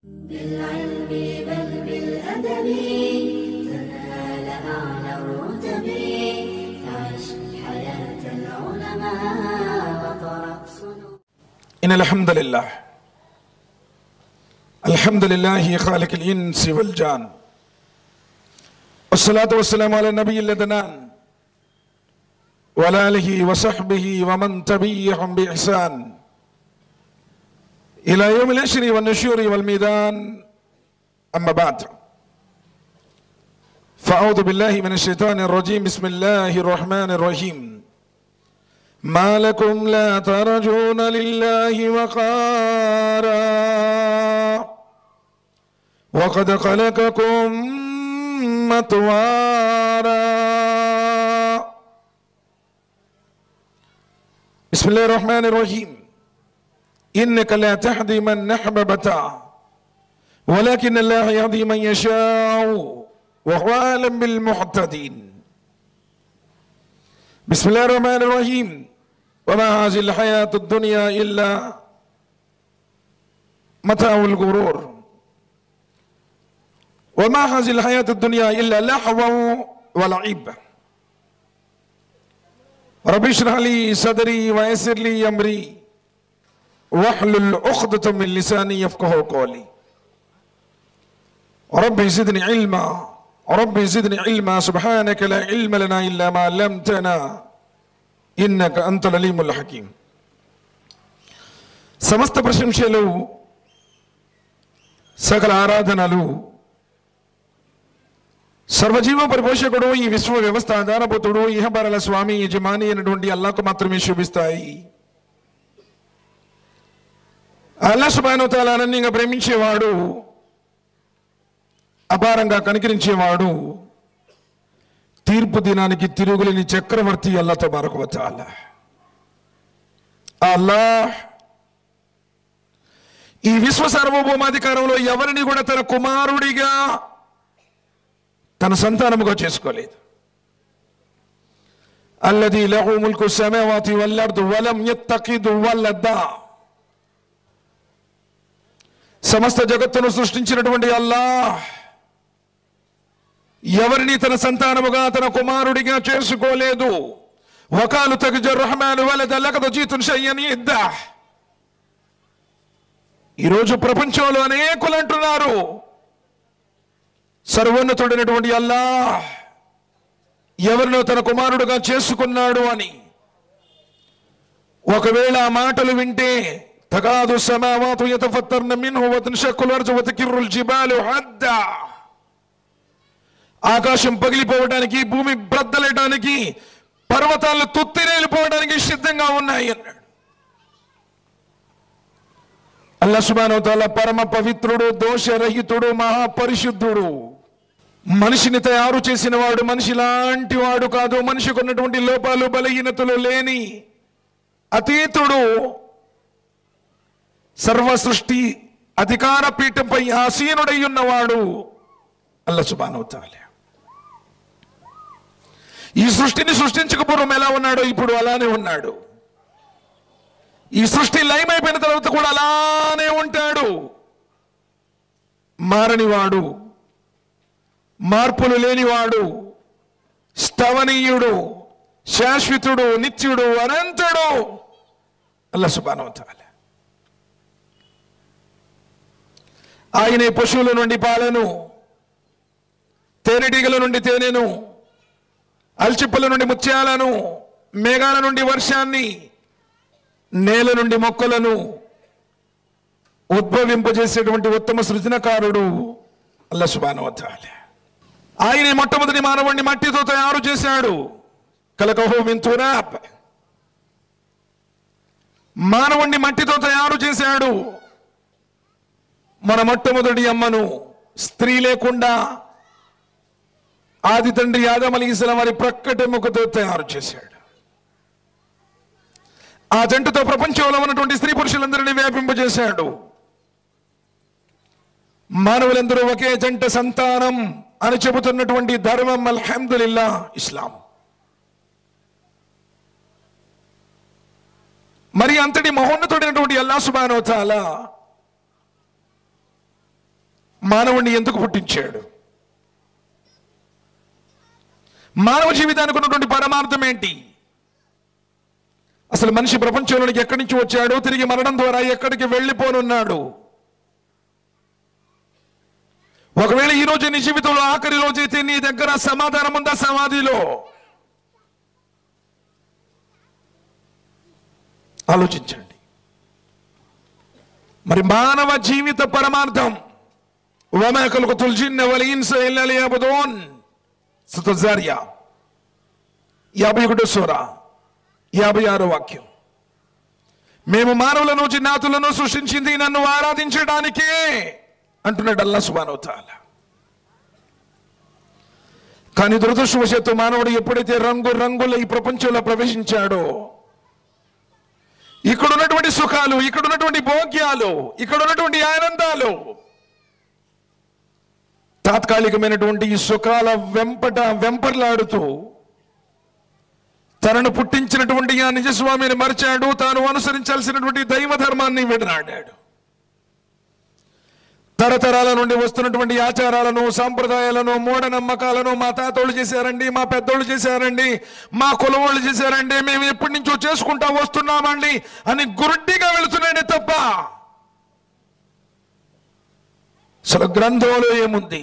بالعلم بل بالأدب تنال أعلى الرتب فعش حياة العلماء وطرق صنوع. إن الحمد لله خالق الإنس والجان والصلاة والسلام على النبي الأدنان وعلى آله وصحبه ومن تبعهم بإحسان إلى يوم الحشر والنشور والميدان. أما بعد، فأعوذ بالله من الشيطان الرجيم. بسم الله الرحمن الرحيم. ما لكم لا ترجون لله وقارا وقد خلقكم أطوارا. بسم الله الرحمن الرحيم. إنك لا تهدي من أحببت ولكن الله يهدي من يشاء وهو أعلم بالمهتدين. بسم الله الرحمن الرحيم. وما هذه الحياة الدنيا إلا متاع الغرور وما هذه الحياة الدنيا إلا لهو ولعب. رب اشرح لي صدري ويسر لي أمري واحلل عقدة من لساني يفقهوا قولي. رب زدني علما رب زدني علما سبحانك لا علم لنا إلا ما علمتنا إنك أنت العليم الحكيم. సమస్త ప్రశంసలు సకల ఆరాధనలు సర్వజీవ పరిపోషకుడు ఈ విశ్వ వ్యవస్థ ఆధారభూతుడు ఇహపరల స్వామి యజమాని అయినటువంటి అల్లాహ్కు మాత్రమే శోభిస్తాయి. అల్లాహ్ సుబ్హానహు వ తఆలా అనన్యంగా ప్రేమించేవాడు, అపారంగా కనికరించేవాడు, తీర్పు దినానికి తిరుగులేని చక్రవర్తి అల్లాహ్ తబారక వ తఆలా. అల్లాహ్ ఈ విశ్వ సార్వభౌమాధికారంలో ఎవరిని కూడా తన కుమారుడిగా తన సంతానముగా చేసుకోలేదు. అల్లదీ లహు ముల్కు సమావాతి వల్ అర్దు వలం యత్తఖిదు వలదా. సమస్త జగత్తును సృష్టించినటువంటి అల్లాహ్ ఎవరిని తన సంతానముగా తన కుమారుడిగా చేసుకోలేదు. వకాలు తగ్జర్ రహమాను వలద లకద జీతున్ షయ్యన్ ఇద్దా. ఈరోజు ప్రపంచంలో అనేకులు అంటున్నారు సర్వోన్నతుడైనటువంటి అల్లాహ్ ఎవరినో తన కుమారుడుగా చేసుకున్నాడు అని. ఒకవేళ ఆ మాటలు వింటే తకాదు సమావాతు యతఫత్తర్న మిన్హు వతన్షక్కుల్ అర్జు వతకిర్రుల్ జిబాలు హద్దా. ఆకాశం పగిలిపోవడానికి, భూమి బ్రద్దలేయడానికి, పర్వతాలు తుత్తిరేలిపోవడానికి సిద్ధంగా ఉన్నాయి అన్నాడు. అల్లాహ్ సుబ్హానహు వ తఆలా పరమ పవిత్రుడు, దోషరహితుడు, మహాపరిశుద్ధుడు. మనిషిని తయారు చేసిన వాడు మనిషి లాంటి వాడు కాదు. మనిషికి ఉన్నటువంటి లోపాలు బలహీనతలు లేని అతీతుడు. సర్వ సృష్టి అధికార పీఠంపై ఆసీనుడై ఉన్నవాడు అల్లాహ్ సుబ్హానహు వ తఆలా. ఈ సృష్టిని సృష్టించకపోవడం ఎలా ఉన్నాడో ఇప్పుడు అలానే ఉన్నాడు. ఈ సృష్టి లయమైపోయిన తర్వాత కూడా అలానే ఉంటాడు. మారనివాడు, మార్పులు లేనివాడు, స్థవనీయుడు, శాశ్వతుడు, నిత్యుడు, అనంతుడు అల్లాహ్ సుబ్హానహు వ తఆలా. ఆయనే పశువుల నుండి పాలను, తేనెటీగల నుండి తేనెను, అల్చిప్పల నుండి ముత్యాలను, మేఘాల నుండి వర్షాన్ని, నేల నుండి మొక్కలను ఉద్భవింపజేసేటువంటి ఉత్తమ సృజనకారుడు అల్లాహ్ సుబ్హానహు వ తఆలా. ఆయనే మొట్టమొదటి మానవుడిని మట్టితో తయారు చేశాడు. ఖలఖహు మిన్ తురాబ్. మానవుడిని మట్టితో తయారు చేశాడు. మన మొట్టమొదటి అమ్మను స్త్రీ లేకుండా ఆది తండ్రి ఆదం అలైహిస్సలాం వారి ప్రక్కటెముకతో తయారు చేశాడు. ఆ జంటతో ప్రపంచంలో ఉన్నటువంటి స్త్రీ పురుషులందరినీ వ్యాపింపజేశాడు. మానవులందరూ ఒకే జంట సంతానం అని చెబుతున్నటువంటి ధర్మం అల్హమ్దులిల్లాహ్ ఇస్లాం. మరి అంతటి మహోన్నతుడైనటువంటి అల్లాహ్ సుబ్హానహు వ తఆలా మానవుణ్ణి ఎందుకు పుట్టించాడు? మానవ జీవితానికి ఉన్నటువంటి పరమార్థం ఏంటి? అసలు మనిషి ప్రపంచంలోనికి ఎక్కడి నుంచి వచ్చాడు? తిరిగి మరణం ద్వారా ఎక్కడికి వెళ్ళిపోనున్నాడు? ఒకవేళ ఈ రోజు నీ జీవితంలో ఆఖరి రోజైతే నీ దగ్గర సమాధానం ఉందా? సమాధిలో ఆలోచించండి. మరి మానవ జీవిత పరమార్థం వమా ఖలఖతుల్ జిన్న వల్ ఇన్స ఇల్లా లియఅబుదూన్ సూరా జారియా 51వ సూరా 56వ వాక్యం. మేము మానవులను జిన్నాతులను సృష్టించింది నన్ను ఆరాధించడానికే అంటున్నాడు అల్లాహ్ సుబ్హానహు వ తఆలా. కానీ దురదృష్టవశాత్తు మానవుడు ఎప్పుడైతే రంగుల ఈ ప్రపంచంలో ప్రవేశించాడో, ఇక్కడ ఉన్నటువంటి సుఖాలు, ఇక్కడ ఉన్నటువంటి భోగ్యాలు, ఇక్కడ ఉన్నటువంటి ఆనందాలు, తాత్కాలికమైనటువంటి ఈ సుఖాల వెంపర్లాడుతూ తనను పుట్టించినటువంటి ఆ నిజస్వామిని మరిచాడు. తాను అనుసరించాల్సినటువంటి దైవ ధర్మాన్ని విడనాడాడు. తరతరాల నుండి వస్తున్నటువంటి ఆచారాలను, సాంప్రదాయాలను, మూఢనమ్మకాలను మా తాతోళ్ళు చేశారండి, మా పెద్దోళ్ళు చేశారండి, మా కులవాళ్ళు చేశారండి, మేము ఎప్పటి నుంచో చేసుకుంటా వస్తున్నామండి అని గురుడ్డిగా వెళుతున్నాడే తప్ప అసలు గ్రంథంలో ఏముంది?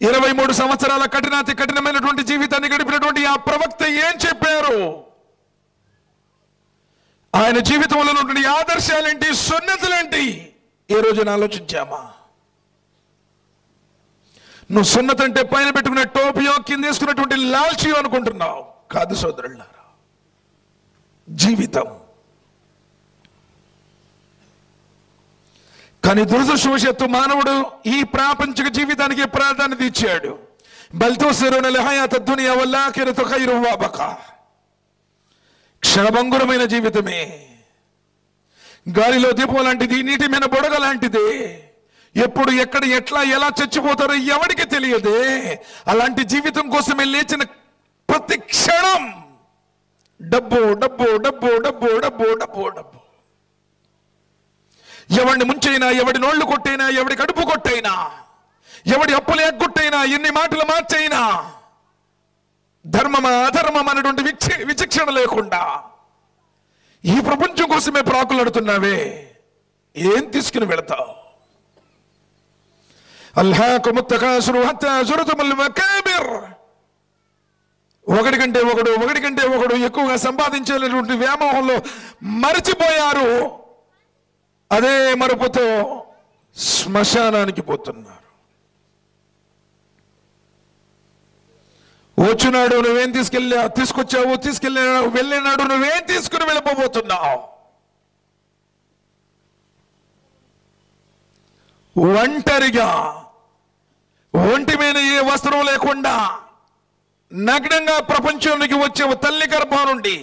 23 సంవత్సరాల కఠినాతి కఠినమైనటువంటి జీవితాన్ని గడిపినటువంటి ఆ ప్రవక్త ఏం చెప్పారు? ఆయన జీవితంలో ఉన్నటువంటి ఆదర్శాలేంటి, సున్నతులేంటి? ఏ రోజున ఆలోచించామా? నువ్వు సున్నత్ అంటే పైన పెట్టుకునే టోపియో, కింద వేసుకున్నటువంటి లాల్చియో అనుకుంటున్నావు. కాదు సోదరులారా, జీవితం. కానీ దురదృష్టవశాత్తు మానవుడు ఈ ప్రాపంచిక జీవితానికి ప్రాధాన్యత ఇచ్చాడు. బల్ తుసిరునల్ హయాత దునియా వల్ ఆఖిరతు ఖైరు వ బకా. క్షణభంగురమైన జీవితమే, గాలిలో దీపం లాంటిది, నీటి మీద బుడగ లాంటిది. ఎప్పుడు ఎక్కడ ఎట్లా ఎలా చచ్చిపోతారో ఎవరికి తెలియదే. అలాంటి జీవితం కోసమే లేచిన ప్రతి క్షణం డబ్బు డబ్బు డబ్బు డబ్బు డబ్బు డబ్బు డబ్బు. ఎవడిని ముంచైనా, ఎవడి నోళ్లు కొట్టైనా, ఎవడి కడుపు కొట్టైనా, ఎవడి అప్పులు ఎగ్గొట్టైనా, ఎన్ని మాటలు మార్చైనా, ధర్మమా అధర్మం అనేటువంటి విచక్షణ లేకుండా ఈ ప్రపంచం కోసమే ప్రాకులాడుతున్నావే. ఏం తీసుకుని వెళతావు? అల్హాకుముత్ తకాసురు హత్తా జుర్తుముల్ మకాబిర్. ఒకటి కంటే ఒకడు ఎక్కువగా సంపాదించేటువంటి వ్యామోహంలో మరిచిపోయారు. అదే మరుపుతో శ్మశానానికి పోతున్నారు. వచ్చినాడు నువ్వేం తీసుకొచ్చావు, వెళ్ళినాడు నువ్వేం తీసుకుని వెళ్ళిపోతున్నావు? ఒంటరిగా, ఒంటి మీద ఏ వస్త్రం లేకుండా నగ్నంగా ప్రపంచానికి వచ్చే తల్లి గర్భం నుండి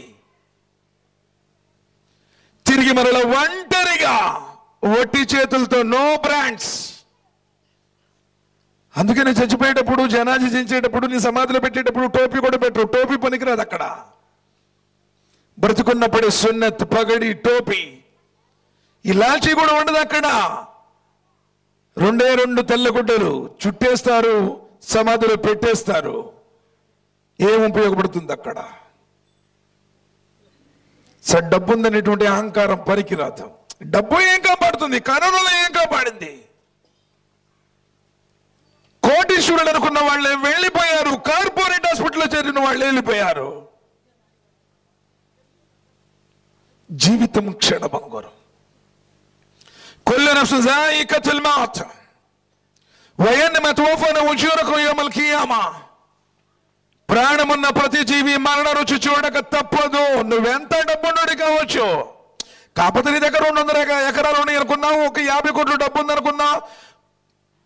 తిరిగి మరల ఒంటరిగా, ఒట్టి చేతులతో, నో బ్రాండ్స్. అందుకని చచ్చిపోయేటప్పుడు, జనాజీ చేసేటప్పుడు, నీ సమాధిలో పెట్టేటప్పుడు టోపీ కూడా పెట్టరు. టోపీ పనికిరాదు అక్కడ. బ్రతుకున్నప్పుడే సున్నత్, పగడి, టోపీ, ఈ లాల్చీ కూడా ఉండదు అక్కడ. 2 తెల్ల గుడ్డలు చుట్టేస్తారు, సమాధిలో పెట్టేస్తారు. ఏం ఉపయోగపడుతుంది అక్కడ? డబ్బు ఉందనేటువంటి అహంకారం పనికిరాదు. డబ్బు ఏం కాపాడుతుంది? కరోనాలో ఏం కాపాడింది? కోటీశ్వరులు అనుకున్న వాళ్ళే వెళ్ళిపోయారు. కార్పొరేట్ హాస్పిటల్లో చేరిన వాళ్ళే వెళ్ళిపోయారు. జీవితం క్షణభంగురం. కుల్లు నఫ్సిన్ జాయికతుల్ మౌత్ వ ఇన్నమా తువఫౌన ఉజూరకుమ్ యౌమల్ ఖియామా. ప్రాణమున్న ప్రతి జీవి మరణ రుచి చూడక తప్పదు. నువ్వెంత డబ్బున్నోడి కావచ్చు, కాకపోతే నీ దగ్గర 200 ఎకరాలు ఉన్నాయి అనుకున్నావు, ఒక 50 కోట్ల డబ్బు ఉంది అనుకున్నావు,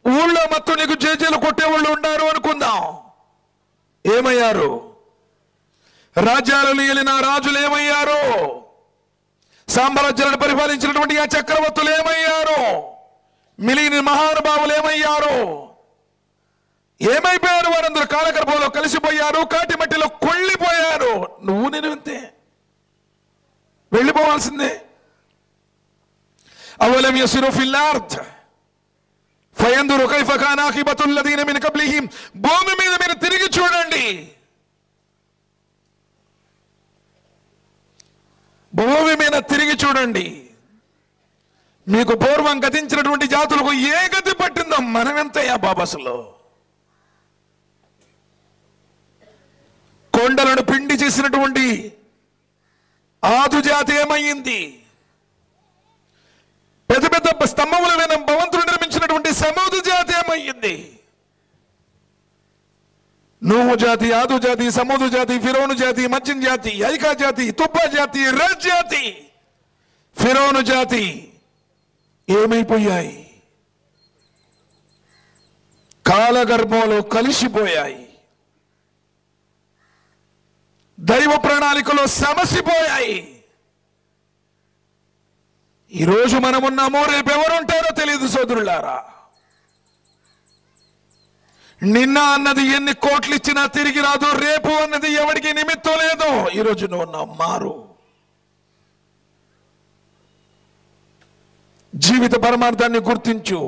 ఊళ్ళో మొత్తం నీకు జేజేలు కొట్టేవాళ్ళు ఉన్నారు అనుకుందాం. ఏమయ్యారు? రాజ్యాలను ఏలిన రాజులు ఏమయ్యారు? సామ్రాజ్యాలను పరిపాలించినటువంటి ఆ చక్రవర్తులు ఏమయ్యారు? మిలిగిన మహానుభావులు ఏమయ్యారు? ఏమైపోయారు? వారందరూ కాలగర్భంలో కలిసిపోయారు, కాటి మట్టిలో కొళ్ళిపోయారు. నువ్వు నేను అంతే, వెళ్ళిపోవాల్సిందే. అవలం యసిరు ఫిల్ అర్ద్ ఫయందురు కైఫ కాన ఆఖిబతుల్ లదీన మిన్ కబ్లిహిం. భూమి మీద మీరు తిరిగి చూడండి, భూమి మీద తిరిగి చూడండి. మీకు పూర్వం గతించినటువంటి జాతులకు ఏ గతి పట్టిందో మనమెంతయ్యా బాబసులో. కొండలను పిండి చేసినటువంటి ఆదు జాతి ఏమయ్యింది? పెద్ద పెద్ద స్తంభముల మీద భవంతులు నిర్మించినటువంటి సమూదు జాతి ఏమయ్యింది? నూహు జాతి, ఆదు జాతి, సమూదు జాతి, ఫిరోను జాతి, మజ్జిన్ జాతి, ఐకా జాతి, తుబ్బా జాతి, రజ్ జాతి, ఫిరోను జాతి ఏమైపోయాయి? కాలగర్భంలో కలిసిపోయాయి, దైవ ప్రణాళికలో సమసిపోయాయి. ఈరోజు మనమున్నామో రేపు ఎవరుంటారో తెలియదు సోదరులారా. నిన్న అన్నది ఎన్ని కోట్లు ఇచ్చినా తిరిగి రాదు, రేపు అన్నది ఎవరికి నిమిత్తం లేదు. ఈరోజు నువ్వు ఉన్నావు, మారు. జీవిత పరమార్థాన్ని గుర్తించు.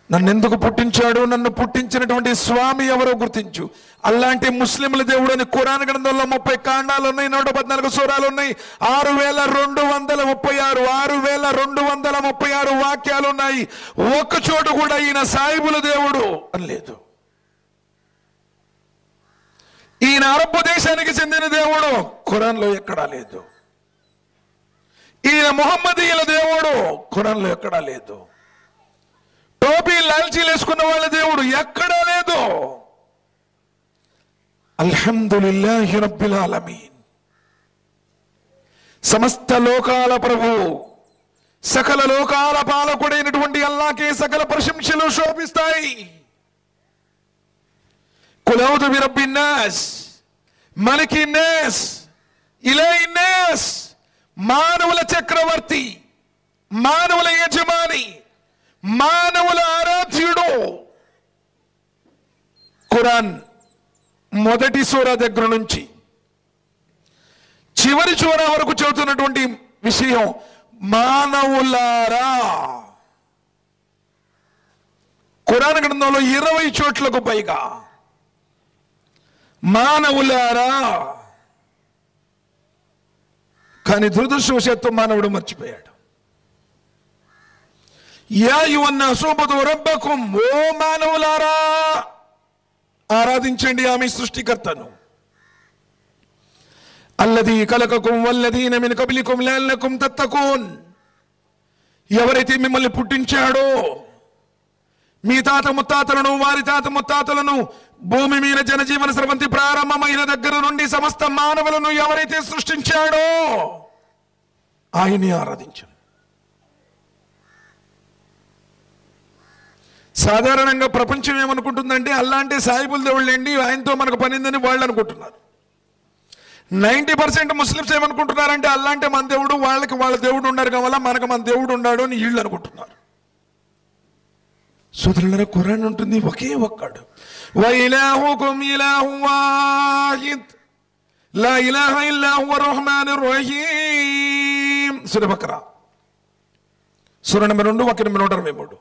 నన్ను ఎందుకు పుట్టించాడు, నన్ను పుట్టించినటువంటి స్వామి ఎవరో గుర్తించు. అలాంటి ముస్లింల దేవుడు అని ఖురాన్ గ్రంథంలో 30 కాండాలు ఉన్నాయి, 114 సూరాలు ఉన్నాయి, 6236 వాక్యాలు ఉన్నాయి. ఒక్క చోటు కూడా ఈయన సాయిబుల దేవుడు అని లేదు. ఈయన అరబ్బు దేశానికి చెందిన దేవుడు ఖురాన్లో ఎక్కడా లేదు. ఈయన ముహమ్మదీయుల దేవుడు ఖురాన్లో ఎక్కడా లేదు. టోపీ లాల్చీలు వేసుకున్న వాళ్ళ దేవుడు ఎక్కడా లేదు. అల్హమ్దులిల్లాహి రబ్బిల్ ఆలమీన్. సమస్త లోకాల ప్రభు, సకల లోకాల పాలకుడైనటువంటి అల్లాహ్కే సకల ప్రశంసలు శోభిస్తాయి. కుల్ ఔదు బిరబ్బిన్ నాస్, మలికిన్ నాస్, ఇలాహిన్ నాస్. మానవుల చక్రవర్తి, మానవుల యజమాని, మానవుల ఆరాధ్యుడు. ఖురాన్ మొదటి సూర దగ్గర నుంచి చివరి సూర వరకు చెబుతున్నటువంటి విషయం మానవులారా. ఖురాన్ గ్రంథంలో 20 చోట్లకు పైగా మానవులారా. కానీ దురదృష్టవశాత్తు మానవుడు మర్చిపోయాడు. యా అయ్యుహన్నాసు ఉబుదు రబ్బకుం, ఓ మానవులారా ఆరాధించండి ఆమె సృష్టికర్తను. అల్లదీ ఖలకకుం వల్లదీన మిన్ కబ్లికుం లఅల్లకుం తత్తకూన్. ఎవరైతే మిమ్మల్ని పుట్టించాడో, మీ తాత ముత్తాతలను, వారి తాత ముత్తాతలను, భూమి మీద జనజీవన స్రవంతి ప్రారంభమైన దగ్గర నుండి సమస్త మానవులను ఎవరైతే సృష్టించాడో ఆయన్ని ఆరాధించండి. సాధారణంగా ప్రపంచం ఏమనుకుంటుందంటే అల్లాంటి సాయిబుల్ దేవుళ్ళండి, ఆయనతో మనకు పనిందని వాళ్ళు అనుకుంటున్నారు. 90% ముస్లిమ్స్ ఏమనుకుంటున్నారంటే అల్లాంటి మన దేవుడు, వాళ్ళకి వాళ్ళ దేవుడు ఉన్నారు కావాలా, మనకు మన దేవుడు ఉన్నాడు అని వీళ్ళు అనుకుంటున్నారు. సోదరులారా, ఖురాన్ ఉంటుంది ఒకే ఒక్కడు. వ ఇలాహుకుం ఇలాహున్ వాహిద్ లా ఇలాహ ఇల్లా హువ రహ్మానుర్ రహీం. సూర బకరా సూర నంబర్ 2 వాక్యం 123.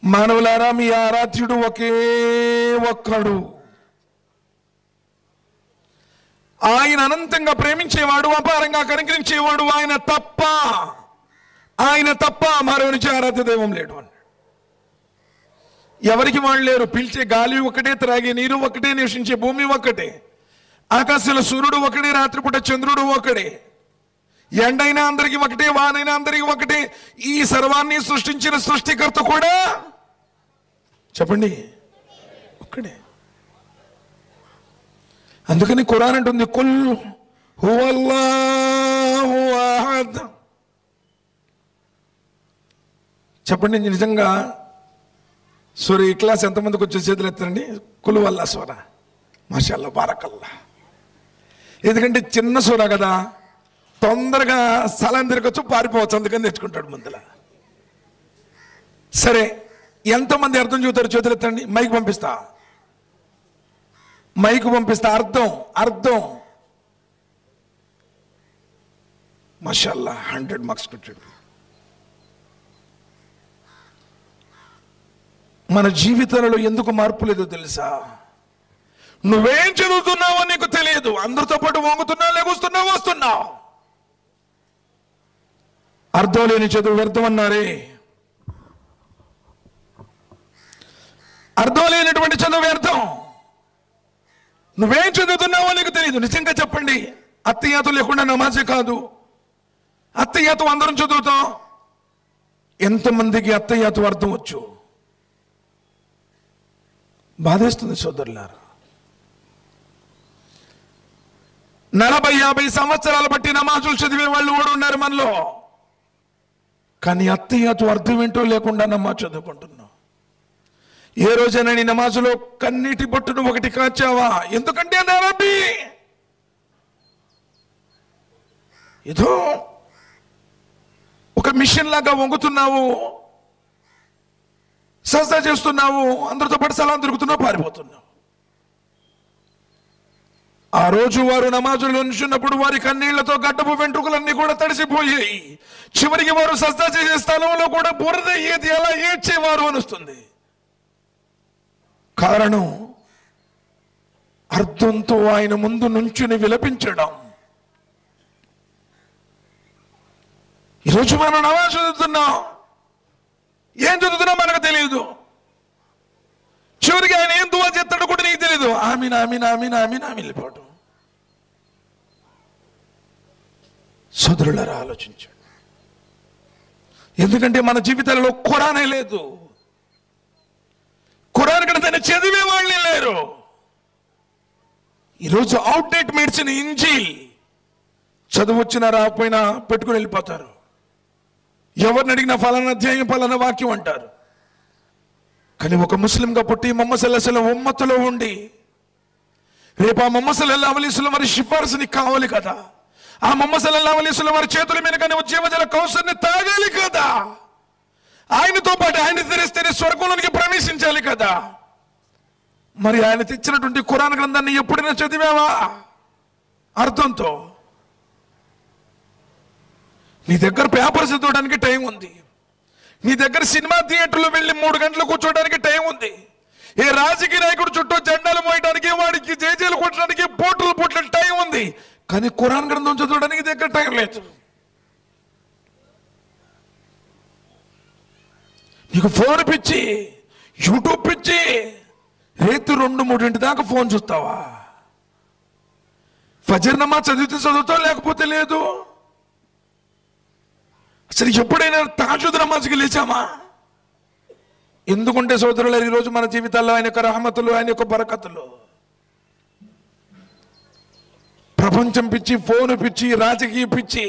మానవులారా, మీ ఆరాధ్యుడు ఒకే ఒక్కడు. ఆయన అనంతంగా ప్రేమించేవాడు, అపారంగా కనికరించేవాడు. ఆయన తప్ప మరో నుంచి ఆరాధ్య దైవం లేడు అన్నాడు. ఎవరికి వాళ్ళు లేరు. పీల్చే గాలి ఒకటే, త్రాగే నీరు ఒకటే, నివసించే భూమి ఒకటే, ఆకాశంలో సూర్యుడు ఒకటే, రాత్రిపూట చంద్రుడు ఒకటే, ఎండైనా అందరికి ఒకటే, వానైనా అందరికి ఒకటే. ఈ సర్వాన్ని సృష్టించిన సృష్టికర్త కూడా చెప్పండి ఒక్కడే. అందుకని ఖురాన్ అంటుంది కుల్ హువల్లాహు అహద్. చెప్పండి, నిజంగా సూర ఇఖ్లాస్ ఎంతమందికి వచ్చే చేతులు ఎత్తండి. కుల్ వల్లా సూర, మాషాల్లా, బారకల్లా. ఎందుకంటే చిన్న సూర కదా, తొందరగా స్థలం తిరగచ్చు, పారిపోవచ్చు. అందుకని తెచ్చుకుంటాడు ముందులా. సరే, ఎంతమంది అర్థం చూతారు? చేతులు ఎత్తండి. మైక్ పంపిస్తా. అర్థం మాషాల్లా 100 మార్క్స్ కొట్టాడు. మన జీవితాలలో ఎందుకు మార్పు లేదో తెలుసా? నువ్వేం చదువుతున్నావో నీకు తెలియదు. అందరితో పాటు వంగుతున్నావు, లెగుస్తున్నావు, వస్తున్నావు. అర్థం లేని చదువు వ్యర్థం అన్నారే. అర్థం లేనటువంటి చదువు వ్యర్థం. నువ్వేం చదువుతున్నావో నీకు తెలియదు. నిజంగా చెప్పండి, అత్తయ్యాత లేకుండా నమాజే కాదు. అత్తయ్యాత అందరం చదువుతాం. ఎంతమందికి అత్తయ్యాత అర్థం వచ్చు? బాధేస్తుంది సోదరులారా. 40-50 సంవత్సరాలు బట్టి నమాజులు చదివే వాళ్ళు కూడా ఉన్నారు మనలో. కానీ అత్తయ్యాత అర్థం ఏంటో లేకుండా నమాజ్ చదువుకుంటున్నాం. ఏ రోజైనా నీ నమాజులో కన్నీటి బొట్టును ఒకటి కాచావా? ఎందుకంటే అది అరబీ. ఏదో ఒక మిషన్ లాగా వంగుతున్నావు, సజదా చేస్తున్నావు, అందరితో పాటు సలాం తిరుగుతున్నావు, పారిపోతున్నావు. ఆ రోజు వారు నమాజులో నిల్చున్నప్పుడు వారి కన్నీళ్లతో గడ్డపు వెంట్రుకలన్నీ కూడా తడిసిపోయాయి. చివరికి వారు సజదా చేసే స్థలంలో కూడా బురద ఏది ఎలా ఏడ్చేవారు అనిస్తుంది. కారణం అర్థంతో ఆయన ముందు నుంచుని విలపించడం. ఈరోజు మనం నమాజ్ చదువుతున్నాం, ఏం చదువుతున్నాం మనకు తెలియదు. చివరికి ఆయన ఏం దువా చేస్తాడో కూడా నీకు తెలియదు. ఆమీన్ ఆమీన్ ఆమీన్ ఆమీన్ ఆమీన్ వెళ్ళిపోవడం. సోదరులారా ఆలోచించండి. ఎందుకంటే మన జీవితాలలో ఖురానే లేదు. ఖురాన్ గ్రంథాన్ని చదివే వాళ్ళే లేరు. ఈరోజు అవుట్డేట్ మెడిసిన్ ఇంజీల్ చదువు వచ్చినా రాకపోయినా పెట్టుకుని వెళ్ళిపోతారు. ఎవరిని అడిగినా ఫలానా అధ్యాయం ఫలానా వాక్యం అంటారు. కానీ ఒక ముస్లింగా పుట్టి ముహమ్మద్ సల్లల్లాహు అలైహి వసల్లం ఉమ్మతులో ఉండి రేపు ఆ ముహమ్మద్ సల్లల్లాహు అలైహి వసల్లం వారి సిఫార్సు నీకు కావాలి కదా. ఆ ముహమ్మద్ సల్లల్లాహు అలైహి వసల్లం వారి చేతుల మీద కానీ జీవజల కౌసర్ని తాగాలి కదా. ఆయనతో పాటు ఆయన తెరిస్తేనే స్వర్గంలోనికి ప్రవేశించాలి కదా. మరి ఆయన తెచ్చినటువంటి ఖురాన్ గ్రంథాన్ని ఎప్పుడైనా చదివావా అర్థంతో? నీ దగ్గర పేపర్ చదవడానికి టైం ఉంది. నీ దగ్గర సినిమా థియేటర్లో వెళ్ళి 3 గంటలు కూర్చోవడానికి టైం ఉంది. ఏ రాజకీయ నాయకుడు చుట్టూ జెండాలు మోయడానికి, వాడికి జేజేలు కొట్టడానికి పోట్ల టైం ఉంది. కానీ ఖురాన్ గ్రంథం చదవడానికి దగ్గర టైం లేదు. నీకు ఫోన్ పిచ్చి, యూట్యూబ్ పిచ్చి. రేపు 2-3 దాకా ఫోన్ చూస్తావా? ఫజర్ నమాజ్ చదివితే చదువుతావు, లేకపోతే లేదు. అసలు ఎప్పుడైనా తహజ్జుద్ నమాజ్కి లేచామా? ఎందుకంటే సోదరులు, ఈరోజు మన జీవితాల్లో ఆయన యొక్క రహమతులు, ఆయన యొక్క బరకతులు, ప్రపంచం పిచ్చి, ఫోన్ పిచ్చి, రాజకీయ పిచ్చి,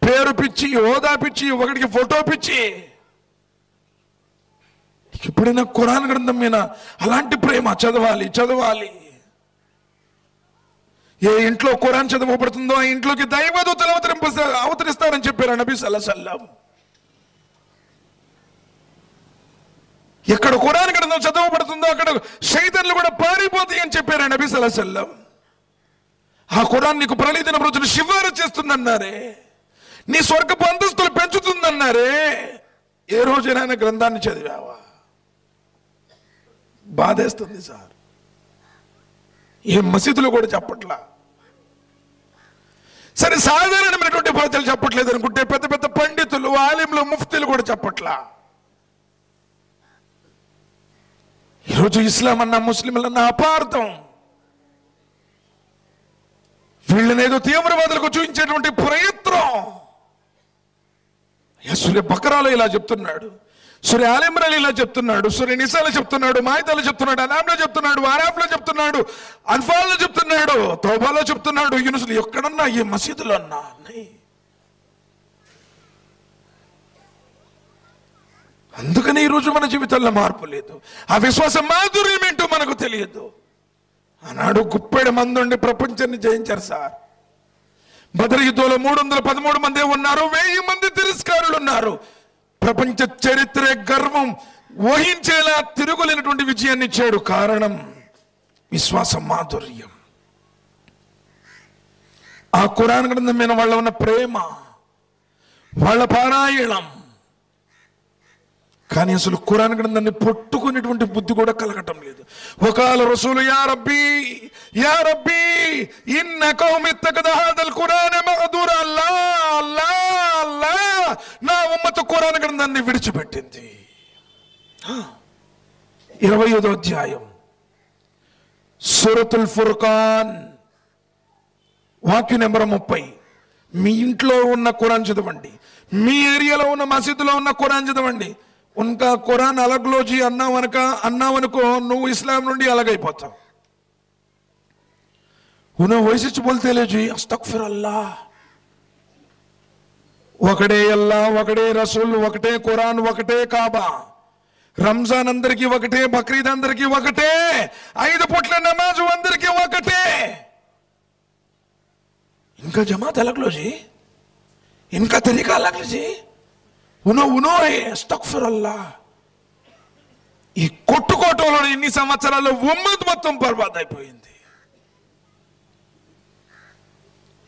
పేరు పిచ్చి, హోదా పిచ్చి, ఒకటికి ఫోటో పిచ్చి. ఎప్పుడైనా ఖురాన్ గ్రంథం మీద అలాంటి ప్రేమ చదవాలి చదవాలి. ఏ ఇంట్లో ఖురాన్ చదవబడుతుందో ఆ ఇంట్లోకి దైవదూతలు అవతరిస్తారని చెప్పారు నబీ సల్లల్లాహు అలైహి వసల్లం. ఎక్కడ ఖురాన్ గ్రంథం చదవబడుతుందో అక్కడ శైతాన్లు కూడా పారిపోతాయి అని చెప్పారు నబీ సల్లల్లాహు అలైహి వసల్లం. ఆ ఖురాన్ నీకు ప్రళయదిన రోజులు సిఫారసు చేస్తుందన్నారే, నీ స్వర్గపు అంతస్తులు పెంచుతుందన్నారే. ఏ రోజైనా గ్రంథాన్ని చదివావా? బాధేస్తుంది సార్. ఏ మసీదులో కూడా చెప్పట్లా. సరే, సాధారణమైనటువంటి ప్రజలు చెప్పట్లేదు అనుకుంటే పెద్ద పెద్ద పండితులు, ఆలింలు, ముఫ్తీలు కూడా చెప్పట్లా. ఈరోజు ఇస్లాం అన్న, ముస్లింలన్న అపార్థం. వీళ్ళనేదో తీవ్రవాదులకు చూపించేటువంటి ప్రయత్నం. సూర్య బకరాలో ఇలా చెప్తున్నాడు, సూర్య ఆల్ ఇమ్రాన్ ఇలా చెప్తున్నాడు, సూర్య నిసాలో చెప్తున్నాడు, మాయిదాలో చెప్తున్నాడు, అనాంలో చెప్తున్నాడు, ఆరాఫ్లో చెప్తున్నాడు, అన్ఫాల్లో చెప్తున్నాడు, తౌబాలో చెప్తున్నాడు. యూనుస్లో ఎక్కడన్నా ఈ మసీదులో అన్నా అందుకని ఈరోజు మన జీవితాల్లో మార్పు లేదు. ఆ విశ్వాసం మాధుర్యం ఏంటో మనకు తెలియదు. ఆనాడు గుప్పెడు మంది ఉండి ప్రపంచాన్ని జయించారు సార్. బదర్ యుద్ధంలో 313 మంది ఉన్నారు, 1000 మంది తిరస్కారులు ఉన్నారు. ప్రపంచ చరిత్ర గర్వం వహించేలా తిరుగులేనటువంటి విజయాన్ని ఇచ్చాడు. కారణం విశ్వాసం మాధుర్యం. ఆ ఖురాన్ గ్రంథం మీద వాళ్ళ ఉన్న ప్రేమ. వాళ్ళ పారాయణం. కానీ అసలు ఖురాన్ గ్రంథాన్ని పట్టుకునేటువంటి బుద్ధి కూడా కలగటం లేదు. వకాల రసూలు యా రబ్బీ ఇన్న కౌమి ఇత్తఖద హాదల్ ఖురాన మహదూరా. అల్లాహ్ నా ఉమ్మతు ఖురాన్ గ్రంథాన్ని విడిచిపెట్టింది. 25వ అధ్యాయం సూరతుల్ ఫుర్ఖాన్ వాక్యం నెంబర్ 30. మీ ఇంట్లో ఉన్న ఖురాన్ చదవండి, మీ ఏరియాలో ఉన్న మసీదులో ఉన్న ఖురాన్ చదవండి. ఉన్కా ఖురాన్ అలగ్లోజీ అన్నావనుకో నువ్వు ఇస్లాం నుండి అలగైపోతావు. వయసు బోల్తేలే జీ అస్తగ్ఫిరుల్లాహ్. ఒకడే అల్లా, ఒకడే రసూల్, ఒకటే ఖురాన్, ఒకటే కాబా. రంజాన్ అందరికీ ఒకటే, బక్రీద్ అందరికీ ఒకటే, 5 పూట్ల నమాజు అందరికీ ఒకటే. इनका जमात अलग लो जी, इनका तरीका अलग लो जी. उनो अस्तग्फिरुल्लाह. ఈ కొట్టుకోటంలో ఇన్ని సంవత్సరాలు ఉమ్మత్ మొత్తం బర్బాద్ అయిపోయింది.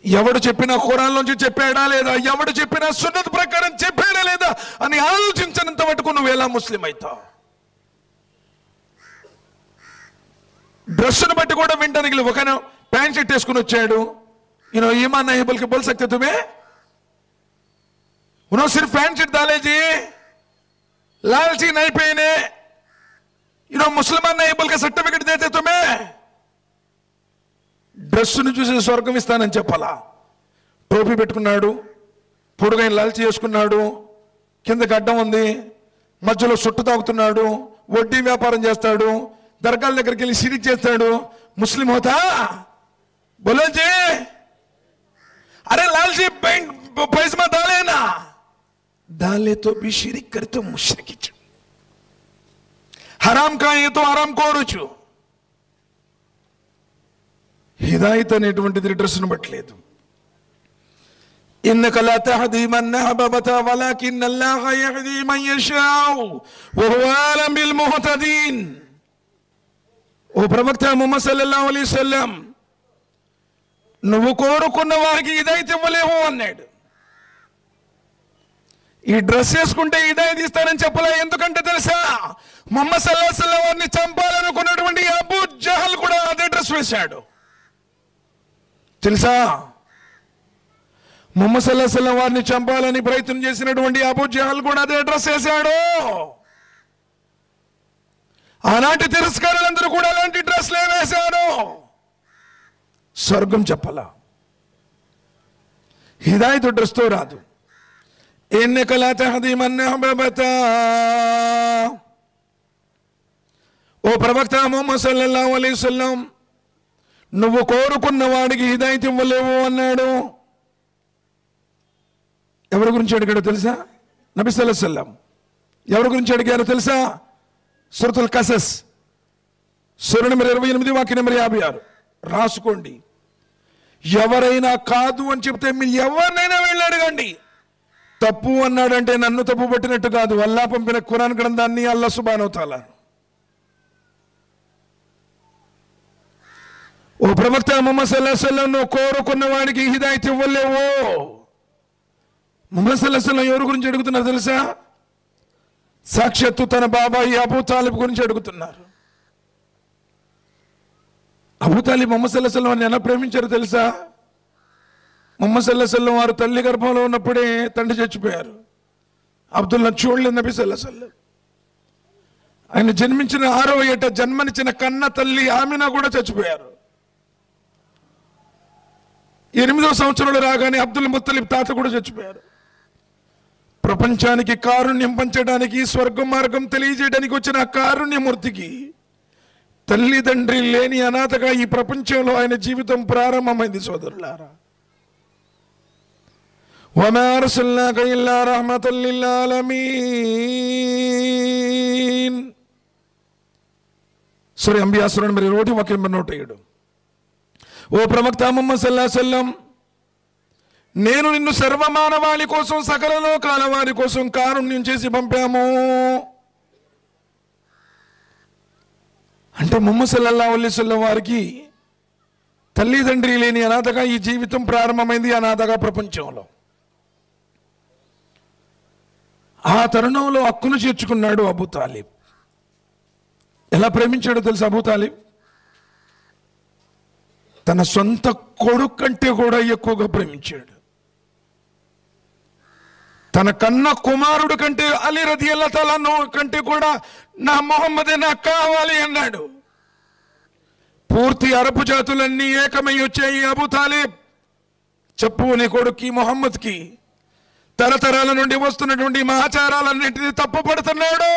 ఎవడు చెప్పినా ఖురాన్ నుంచి చెప్పాడా లేదా, ఎవడు చెప్పినా సున్నత్ ప్రకారం చెప్పాడా లేదా అని ఆలోచించినంత మటుకు నువ్వు ఎలా ముస్లిం అవుతావు? డ్రెస్సును బట్టి కూడా వింటానికి ఒక ప్యాంట్ షర్ట్ వేసుకుని వచ్చాడు. ईमान नहीं बोल के बोल सकते तुम्हें? उन्होंने सिर्फ पैंट शर्ट डाले जी, लालची नहीं पहने, मुसलमान नहीं बोल के सर्टिफिकेट देते तुम्हें? డ్రెస్సును చూసి స్వర్గం ఇస్తానని చెప్పాలా? టోపీ పెట్టుకున్నాడు, పొడుగైన లాల్చి చేసుకున్నాడు, కిందకి అడ్డం ఉంది, మధ్యలో సుట్టు తాగుతున్నాడు, వడ్డీ వ్యాపారం చేస్తాడు, దర్గాల దగ్గరికి వెళ్ళి షిరిక్ చేస్తాడు. ముస్లిం హోతా? बोलो जी. अरे लालची पैसा डाले ना, डाले तो भी शिरिक करे तो मुश्रिक. हराम का ये तो हराम కోరుచు. హిదాయత్ అనేటువంటిది డ్రెస్ను బట్టలేదు. ఇన్నక లా తహదీ మన్ అహబబత వలకిన్ అల్లాహ యహదీ మన్ యషాఉ వహువ అలం బిల్ ముహతదీన్. ఓ ప్రవక్త ముహమ్మద్ సల్లల్లాహు అలైహి వసల్లం, నువ్వు కోరుకున్న వారికి హిదాయత్ ఇవ్వలేవు అన్నాడు. ఈ డ్రెస్ వేసుకుంటే హిదాయత్ ఇస్తానని చెప్పలే. ఎందుకంటే తెలుసా, ముహమ్మద్ సల్లల్లాహు అలైహి వసల్లం వారిని చంపాలనుకున్నటువంటి అబూ జహల్ కూడా అదే డ్రెస్ వేశాడు. తెలుసా, ముహమ్మద్ సల్లల్లాహు అలైహి వసల్లం వారిని చంపాలని ప్రయత్నం చేసినటువంటి అబూ జహల్ కూడా అదే డ్రెస్ వేశాడు. ఆనాటి తిరస్కారులందరూ కూడా అలాంటి డ్రెస్లే వేశారు. స్వర్గం చెప్పలా. హిదాయత్ డ్రెస్తో రాదు. ఇన్నక లా తహదీ మన్ అహబబత. ఓ ప్రవక్త ముహమ్మద్ సల్లల్లాహు అలైహి వసల్లం, నువ్వు కోరుకున్న వాడికి హిదాయత్ ఇవ్వలేవు అన్నాడు. ఎవరి గురించి అడిగాడో తెలుసా? నబీ సల్లల్లాహు అలైహి వసల్లం. ఎవరి గురించి అడిగారో తెలుసా? సూరతుల్ కసస్ సూర నెంబర్ 28 వాక్యం నెంబర్ 56 రాసుకోండి. ఎవరైనా కాదు అని చెప్తే మీరు ఎవరినైనా వెళ్ళి అడగండి. తప్పు అన్నాడంటే నన్ను తప్పు పట్టినట్టు కాదు, అల్లాహ్ పంపిన ఖురాన్ గ్రంథాన్ని, అల్లాహ్ సుబ్హానహు వ తఆలా. ఓ ప్రవక్త ముహమ్మద్ సల్లల్లాహు అలైహి వసల్లం, నువ్వు కోరుకున్న వాడికి హిదాయత్ ఇవ్వలేవు. ముహమ్మద్ సల్లల్లాహు అలైహి వసల్లం ఎవరి గురించి అడుగుతున్నారు తెలుసా? సాక్షాత్తు తన బాబాయి అబూ తాలిబ్ గురించి అడుగుతున్నారు. అబూ తాలిబ్ ముహమ్మద్ సల్లల్లాహు అలైహి వసల్లం వారిని ఎలా ప్రేమించారో తెలుసా? ముహమ్మద్ సల్లల్లాహు అలైహి వసల్లం వారు తల్లి గర్భంలో ఉన్నప్పుడే తండ్రి చచ్చిపోయారు. అబ్దుల్లా చూడలేదు నబీ సల్లల్లాహు అలైహి వసల్లం. ఆయన జన్మించిన 6వ ఏట జన్మనిచ్చిన కన్న తల్లి ఆమినా కూడా చచ్చిపోయారు. 8వ సంవత్సరంలో రాగానే అబ్దుల్ ముత్తలిబ్ తాత కూడా చచ్చిపోయారు. ప్రపంచానికి కారుణ్యం పంచడానికి, స్వర్గ మార్గం తెలియజేయడానికి వచ్చిన కారుణ్యమూర్తికి తల్లిదండ్రి లేని అనాథగా ఈ ప్రపంచంలో ఆయన జీవితం ప్రారంభమైంది. సోదరులారా, వమా అర్సల్నాక ఇల్లా రహ్మతల్ లిల్ ఆలమీన్. సూరా అంబియా సూరా నెంబర్ 1 వాక్యం నెంబర్ 107. ఓ ప్రవక్త ముహమ్మద్ సల్లల్లాహు అలైహి వసల్లం, నేను నిన్ను సర్వమానవాళి కోసం, సకల లోకాల వారి కోసం కారుణ్యం చేసి పంపాము. అంటే ముహమ్మద్ సల్లల్లాహు అలైహి వసల్లం వారికి తల్లిదండ్రి లేని అనాథగా ఈ జీవితం ప్రారంభమైంది, అనాథగా ప్రపంచంలో. ఆ తరుణంలో హక్కును చేర్చుకున్నాడు అబూ తాలిబ్. ఎలా ప్రేమించాడో తెలుసు అబూ తాలిబ్? తన సొంత కొడుకు కంటే కూడా ఎక్కువగా ప్రేమించాడు. తన కన్న కుమారుడు కంటే, అలీ రదియల్లాహు తఆలా అన్హు కంటే కూడా నా మొహమ్మదే నాకు కావాలి అన్నాడు. పూర్తి అరబు జాతులన్నీ ఏకమై వచ్చాయి. అబూ తాలిబ్ చెప్పు నీ కొడుక్కి మొహమ్మద్కి తరతరాల నుండి వస్తున్నటువంటి మా ఆచారాలన్నింటినీ తప్పుపడుతున్నాడు.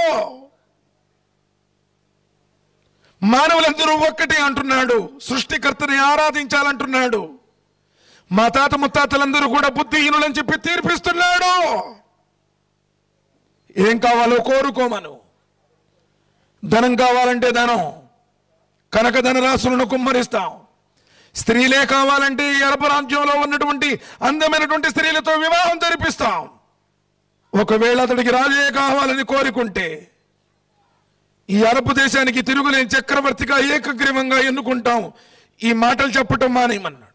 మానవులందరూ ఒక్కటే అంటున్నాడు. సృష్టికర్తని ఆరాధించాలంటున్నాడు. మా తాత ముత్తాతలందరూ కూడా బుద్ధిహీనులని చెప్పి తీర్పిస్తున్నాడు. ఏం కావాలో కోరుకోమను. ధనం కావాలంటే ధనం, కనక ధనరాశులను కుమ్మరిస్తాం. స్త్రీలే కావాలంటే ఈ అరబ్ రాజ్యంలో ఉన్నటువంటి అందమైనటువంటి స్త్రీలతో వివాహం జరిపిస్తాం. ఒకవేళ అతడికి రాజే కావాలని కోరుకుంటే ఈ అరబ్ దేశానికి తిరుగులేని చక్రవర్తిగా ఏకగ్రీవంగా ఎన్నుకుంటాం. ఈ మాటలు చెప్పటం మానేయమన్నాడు.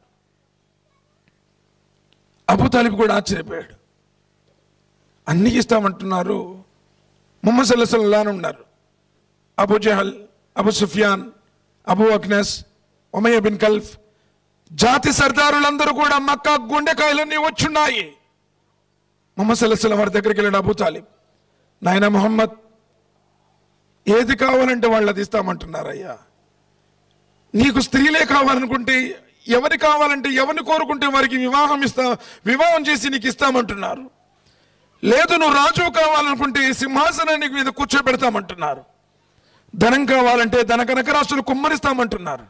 అబూ తాలిబ్ కూడా ఆశ్చర్యపోయాడు. అన్నీ ఇస్తామంటున్నారు. ముహమ్మద్ సల్లల్లాహు అలైహి వసల్లం ఉన్నారు. అబూ జహల్, అబూ సుఫియాన్, అబూ అక్నస్, ఉమయ్య బిన్ కల్ఫ్, జాతి సర్దారులందరూ కూడా మక్కా గుండెకాయలన్నీ వచ్చున్నాయి. ముహమ్మద్ సల్లల్లాహు అలైహి వసల్లం వారి దగ్గరికి వెళ్ళాడు అబూ తాలిబ్. నాయన ముహమ్మద్, ఏది కావాలంటే వాళ్ళది ఇస్తామంటున్నారయ్యా. నీకు స్త్రీలే కావాలనుకుంటే, ఎవరి కావాలంటే ఎవరిని కోరుకుంటే వారికి వివాహం చేసి నీకు ఇస్తామంటున్నారు. లేదు నువ్వు రాజు కావాలనుకుంటే సింహాసనానికి మీద కూర్చోబెడతామంటున్నారు. ధనం కావాలంటే ధన కనక రాష్ట్రాలు కుమ్మరిస్తామంటున్నారు.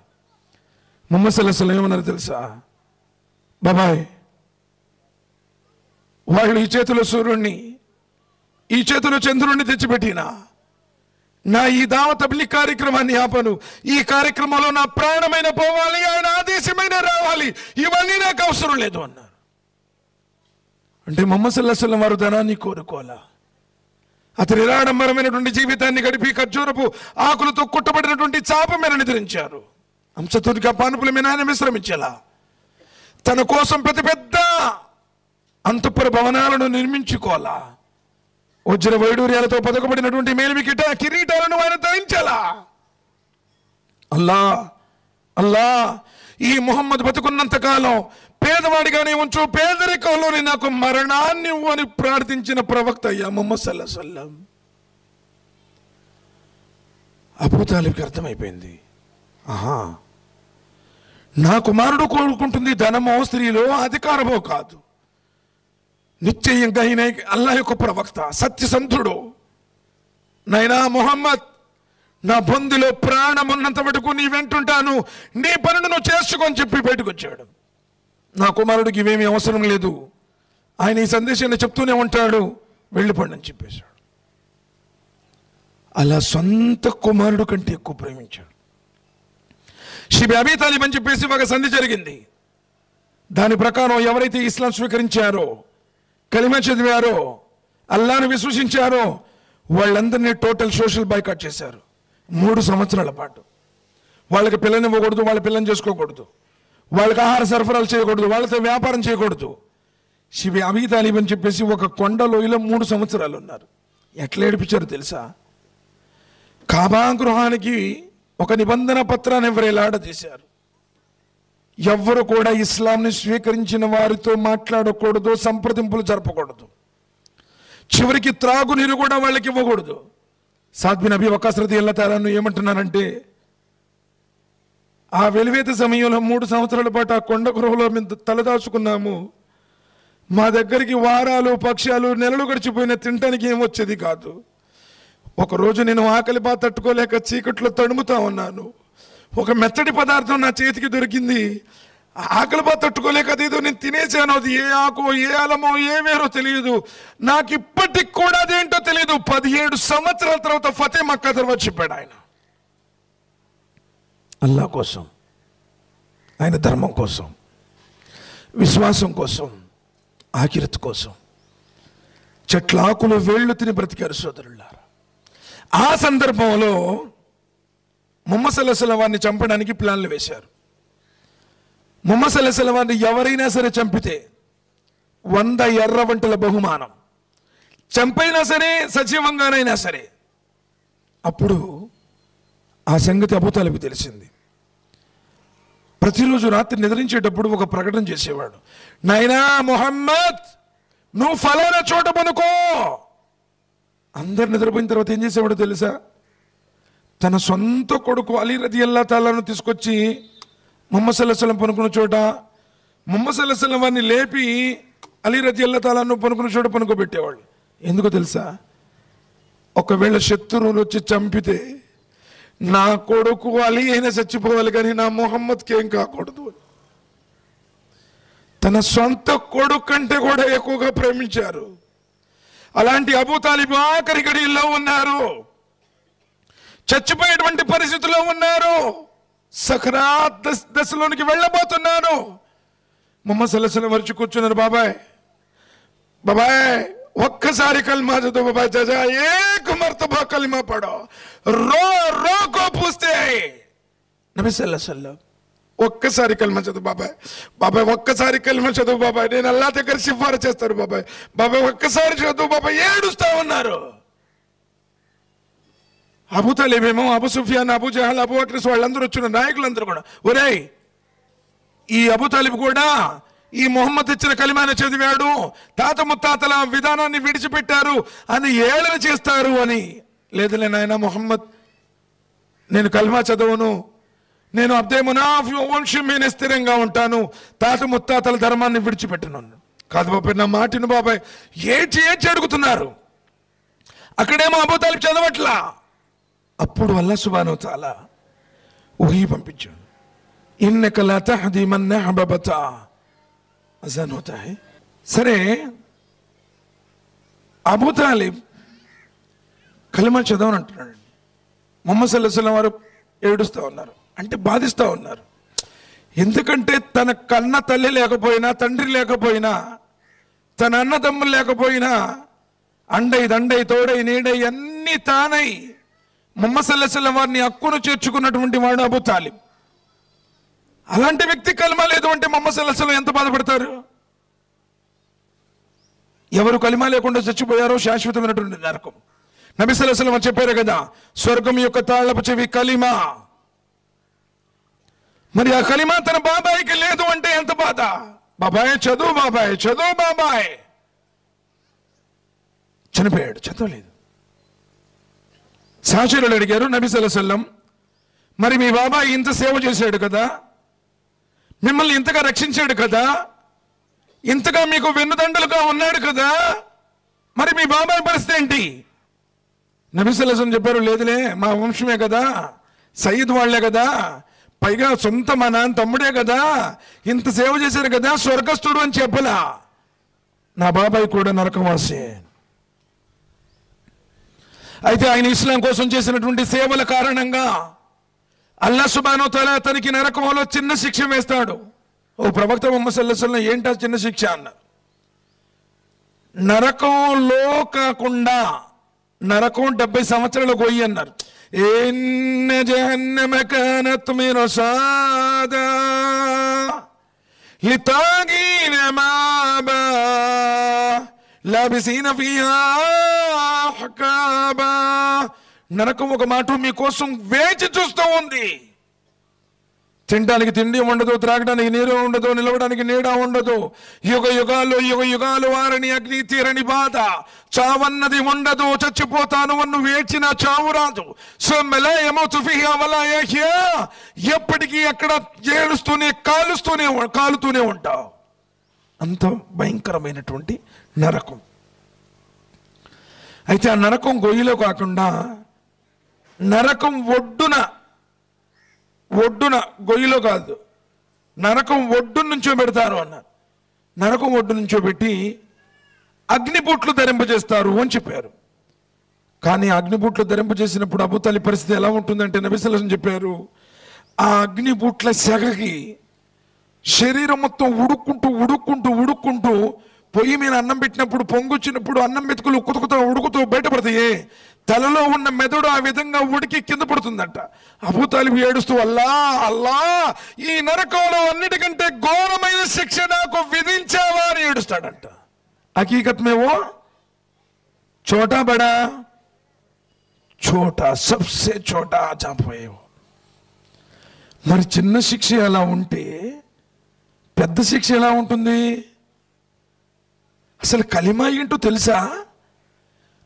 ముహమ్మద్ సల్లల్లాహు అలైహి వసల్లం ఏమన్నారు తెలుసా? బాబాయ్, వాళ్ళు ఈ చేతిలో సూర్యుడిని, ఈ చేతిలో చంద్రుడిని తెచ్చిపెట్టినా నా ఈ దావత్ తబ్లీగ్ కార్యక్రమాన్ని ఆపను. ఈ కార్యక్రమంలో నా ప్రాణమైన పోవాలి, ఆయన ఆదేశమైన రావాలి. ఇవన్నీ నాకు అవసరం లేదు అన్నారు. అంటే ముహమ్మద్ సల్లల్లాహు అలైహి వసల్లం వారు ధనాన్ని కోరుకోవాలా? అతని నిరాడంబరమైనటువంటి జీవితాన్ని గడిపి ఖర్జూరపు ఆకులతో కుట్టబడినటువంటి చాప మీద నిద్రించారు. అంశతునిగా పానుపుల మీద ఆయన విశ్రమించేలా తన కోసం పెద్ద పెద్ద అంతఃపుర భవనాలను నిర్మించుకోవాలా? వజ్ర వైడూర్యాలతో పదకబడినటువంటి మేలిమి కిరీటాలను ఆయన ధరించాలా? అల్లా ఈ ముహమ్మద్ బతుకున్నంత కాలం పేదవాడిగానే ఉంచు, పేదరికంలోనే నాకు మరణాన్ని అని ప్రార్థించిన ప్రవక్త అయ్యా ముహమ్మద్ సల్లల్లాహు అలైహి వసల్లం. అబూ తాలిబ్కి అర్థమైపోయింది, ఆహా, నా కుమారుడు కోరుకుంటుంది ధనమో స్త్రీలో అధికారమో కాదు, నిశ్చయంగా ఈయన అల్లాహ్ యొక్క ప్రవక్త, సత్యసంధుడు. నైనా ముహమ్మద్, నా బొందిలో ప్రాణం ఉన్నంత వరకు నీ వెంటుంటాను, నీ పనులు నువ్వు చేసుకొని చెప్పి బయటకు వచ్చాడు. నా కుమారుడికి ఇవేమీ అవసరం లేదు, ఆయన ఈ సందేశాన్ని చెప్తూనే ఉంటాడు, వెళ్ళిపోండి అని చెప్పేశాడు. అలా సొంత కుమారుడు కంటే ఎక్కువ ప్రేమించాడు. షిబి అబీ తాలిబ్ అని చెప్పేసి ఒక సంధి జరిగింది. దాని ప్రకారం ఎవరైతే ఇస్లాం స్వీకరించారో, కలిమా చదివారో, అల్లాను విశ్వసించారో వాళ్ళందరినీ టోటల్ సోషల్ బాయ్కాట్ చేశారు. 3 సంవత్సరాల పాటు వాళ్ళకి పిల్లని ఇవ్వకూడదు, వాళ్ళ పిల్లని చేసుకోకూడదు, వాళ్ళకి ఆహార సరఫరాలు చేయకూడదు, వాళ్ళతో వ్యాపారం చేయకూడదు. షిబి అబీ తాలిబ్ అని చెప్పేసి ఒక కొండ లోయలో 3 సంవత్సరాలు ఉన్నారు. ఎట్లా ఏడిపించారు తెలుసా? కాబా గృహానికి ఒక నిబంధన పత్రాన్ని వేలాడదీశారు. ఎవ్వరు కూడా ఇస్లాంని స్వీకరించిన వారితో మాట్లాడకూడదు, సంప్రదింపులు జరపకూడదు, చివరికి త్రాగునీరు కూడా వాళ్ళకి ఇవ్వకూడదు. సాద్ బిన్ అబీ వక్కాస్ రదియల్లాహు తఆలా అన్హు ఏమంటున్నారంటే, ఆ వెలివేత సమయంలో 3 సంవత్సరాల పాటు ఆ కొండ గృహలో మేము తలదాచుకున్నాము. మా దగ్గరికి వారాలు, పక్షాలు, నెలలు గడిచిపోయినా తినడానికి ఏం వచ్చేది కాదు. ఒకరోజు నేను ఆకలి బాధ తట్టుకోలేక చీకట్లో తడుముతా ఉన్నాను. ఒక మెత్తటి పదార్థం నా చేతికి దొరికింది. ఆకలి బాధ తట్టుకోలేక అదేదో నేను తినేసాను. అది ఏ ఆకో, ఏ అలమో, ఏ వేరో తెలియదు. నాకు ఇప్పటికి కూడా అదేంటో తెలియదు. 17 సంవత్సరాల తర్వాత ఫతే మక్కా తర్వాత చెప్పాడు ఆయన. అల్లాహ్ కోసం, ఆయన ధర్మం కోసం, విశ్వాసం కోసం, ఆఖిరత్ కోసం చెట్ల ఆకులు వేళ్లు తిని బ్రతికారు సోదరులారా. ఆ సందర్భంలో ముహమ్మద్ సల్లల్లాహు అలైహి వసల్లం వారిని చంపడానికి ప్లాన్లు వేశారు. ముహమ్మద్ సల్లల్లాహు అలైహి వసల్లం వారిని ఎవరైనా సరే చంపితే 100 ఎర్ర వంటల బహుమానం, చంపైనా సరే సజీవంగానైనా సరే. అప్పుడు ఆ సంగతి అబూ తాలిబ్ తెలిసింది. ప్రతిరోజు రాత్రి నిద్రించేటప్పుడు ఒక ప్రకటన చేసేవాడు, నాయనా ముహమ్మద్ నువ్వు ఫలానా చోట పనుకో. అందరు నిద్రపోయిన తర్వాత ఏం చేసేవాడో తెలుసా? తన సొంత కొడుకు అలీ రదియల్లాహు తాలాను తీసుకొచ్చి ముహమ్మద్ సల్లల్లాహు అలైహి వసల్లం పనుకున్న చోట ముహమ్మద్ సల్లల్లాహు అలైహి వసల్లం వారిని లేపి అలీ రదియల్లాహు తాలాను పనుకున్న చోట పనుకోబెట్టేవాళ్ళు. ఎందుకో తెలుసా? ఒకవేళ శత్రువులు వచ్చి చంపితే నా కొడుకు అలీ అయినా చచ్చిపోవాలి కానీ నా ముహమ్మద్కి ఏం కాకూడదు. తన సొంత కొడుకు కంటే కూడా ఎక్కువగా ప్రేమించారు. అలాంటి అబూ తాలిబ్ ఆఖరి గడియల్లో ఉన్నారు, చచ్చిపోయేటువంటి పరిస్థితిలో ఉన్నారు, సకరాత్ దశలోనికి వెళ్ళబోతున్నారు. ముహమ్మద్ సల్లల్లాహు అలైహి వసల్లం వరచి కూర్చున్నారు. బాబాయ్ ఒక్కసారి కల్మా చదువు బాబాయ్, చాచా ఏక్ మర్తబా కల్మా పడో, रो को पूछते నబీ సల్లల్లాహు అలైహి వసల్లం ఒక్కసారి కల్మా చదువు బాబాయ్ ఒక్కసారి కల్మా చదువు బాబాయ్, నేను అల్లాహ్ దగ్గర సిఫారసు చేస్తాను బాబాయ్ ఒక్కసారి చదువు బాబాయ్. ఏడుస్తా ఉన్నారు. అబూ తాలిబ్ ఏమో, అబూ సుఫియాన్, అబూ జహల్, అబూ బకర్ వాళ్ళందరూ వచ్చిన నాయకులందరూ కూడా, ఒరేయ్ ఈ అబూ తాలిబ్ కూడా ఈ మొహమ్మద్ ఇచ్చిన కలిమాను చదివాడు, తాత ముత్తాతల విధానాన్ని విడిచిపెట్టారు అని ఏళన చేస్తారు అని. లేదులే నాయన ముహమ్మద్, నేను కల్మా చదవను, నేను అబ్దే మునాఫ్ వంశం మీద స్థిరంగా ఉంటాను, తాత ముత్తాతల ధర్మాన్ని విడిచిపెట్టను. కాదు బాబాయ్ నా మాటిను బాబాయ్. ఏడ్చి అడుగుతున్నారు. అక్కడేమో అబూ తాలిబ్ చదవట్లా. అప్పుడు అల్లాహ్ సుబ్హానహు వ తఆలా వహీ పంపించాడు, ఇన్నక లా తహ్దీ మన్ అహ్బబత అజాన్ హోతా హై. సరే అబూ తాలిబ్ కలిమా చదవని అంటున్నాడు. ముహమ్మద్ సల్లల్లాహు అలైహి వసల్లం వారు ఏడుస్తూ ఉన్నారు, అంటే బాధిస్తూ ఉన్నారు. ఎందుకంటే తన కన్న తల్లి లేకపోయినా, తండ్రి లేకపోయినా, తన అన్నదమ్ములు లేకపోయినా, దండై తోడై నీడై అన్ని తానై ముహమ్మద్ సల్లల్లాహు అలైహి వసల్లం వారిని హక్కును చేర్చుకున్నటువంటి వాడు అబూ తాలిబ్. అలాంటి వ్యక్తి కలిమా లేదు అంటే ముహమ్మద్ సల్లల్లాహు అలైహి వసల్లం ఎంత బాధపడతారు? ఎవరు కలిమా లేకుండా చచ్చిపోయారో శాశ్వతమైనటువంటి నరకం. నబీ సల్లల్లాహు అలైహి వసల్లం చెప్పారు కదా, స్వర్గం యొక్క తాళపు చెవి కలిమా. మరి ఆ కలిమా తన బాబాయికి లేదు అంటే ఎంత బాధ? బాబాయ్ చదువు బాబాయ్. చనిపోయాడు, చదవలేదు. సహచరులు అడిగారు నబీ సల్లల్లాహు అలైహి వసల్లం, మరి మీ బాబాయ్ ఇంత సేవ చేశాడు కదా, మిమ్మల్ని ఇంతగా రక్షించాడు కదా, ఇంతగా మీకు వెన్నుదండలుగా ఉన్నాడు కదా, మరి మీ బాబాయ్ పరిస్థితి ఏంటి? నబీ సల్లల్లాహు అలైహి వసల్లం చెప్పారు, లేదులే మా వంశమే కదా, సయ్యిద్ వాళ్లే కదా, పైగా సొంత మా నాన్న తమ్ముడే కదా, ఇంత సేవ చేశారు కదా, స్వర్గస్థుడు అని చెప్పలా. నా బాబాయ్ కూడా నరకవాసి. అయితే ఆయన ఇస్లాం కోసం చేసినటువంటి సేవల కారణంగా అల్లాహ్ సుబ్హానహు వ తఆలా అతనికి నరకంలో చిన్న శిక్ష వేస్తాడు. ఓ ప్రవక్త ముహమ్మద్ సల్లల్లాహు అలైహి వసల్లం ఏంటా చిన్న శిక్ష అన్నారు. నరకంలో కాకుండా, నరకం 70 సంవత్సరాల గొయ్యి అన్నారు. ఇన్న జహన్నమ కానత్ మిర్సాదా లితాగీన మాబా లాబిసీన ఫీహా అహ్కాబా. నరకం ఒక మాట మీకోసం వేచి చూస్తూ ఉంది. తినడానికి తిండి ఉండదు, త్రాగడానికి నీరు ఉండదు, నిలవడానికి నీడ ఉండదు. యుగ యుగాలు వారిని అగ్ని తీరని బాధ, చావన్నది ఉండదు, చచ్చిపోతాను అన్ను వేచిన చావు రాదు. ఎప్పటికీ అక్కడ ఏడుస్తూనే కాలుతూనే ఉంటావు. అంత భయంకరమైనటువంటి నరకం. అయితే ఆ నరకం గొయ్యిలో కాకుండా నరకం ఒడ్డున గొయ్యిలో కాదు, నరకం ఒడ్డు నుంచో పెడతారు అన్నారు. నరకం ఒడ్డు నుంచో పెట్టి అగ్నిబుట్లు ధరింపజేస్తారు అని చెప్పారు. కానీ అగ్నిబుట్లు ధరింపజేసినప్పుడు అబూ తాలిబ్ పరిస్థితి ఎలా ఉంటుందంటే నబీ సల్లల్లాహు అలైహి వసల్లం చెప్పారు, ఆ అగ్నిబుట్ల సెగకి శరీరం మొత్తం ఉడుక్కుంటూ పొయ్యి మీద అన్నం పెట్టినప్పుడు పొంగొచ్చినప్పుడు అన్నం మెతుకులు ఉడుకుతూ బయటపడతాయి. తలలో ఉన్న మెదడు ఆ విధంగా ఉడికి కింద పడుతుందంట. అబూ తాలిబ్ ఏడుస్తూ అల్లా ఈ నరకంలో అన్నిటికంటే ఘోరమైన శిక్ష నాకు విధించావా అని ఏడుస్తాడంట. హకీకత్ మే వో छोटा बड़ा छोटा सबसे छोटा జాపోయే మరి చిన్న శిక్ష ఎలా ఉంటే పెద్ద శిక్ష ఎలా ఉంటుంది? అసలు కలిమా ఏంటో తెలుసా?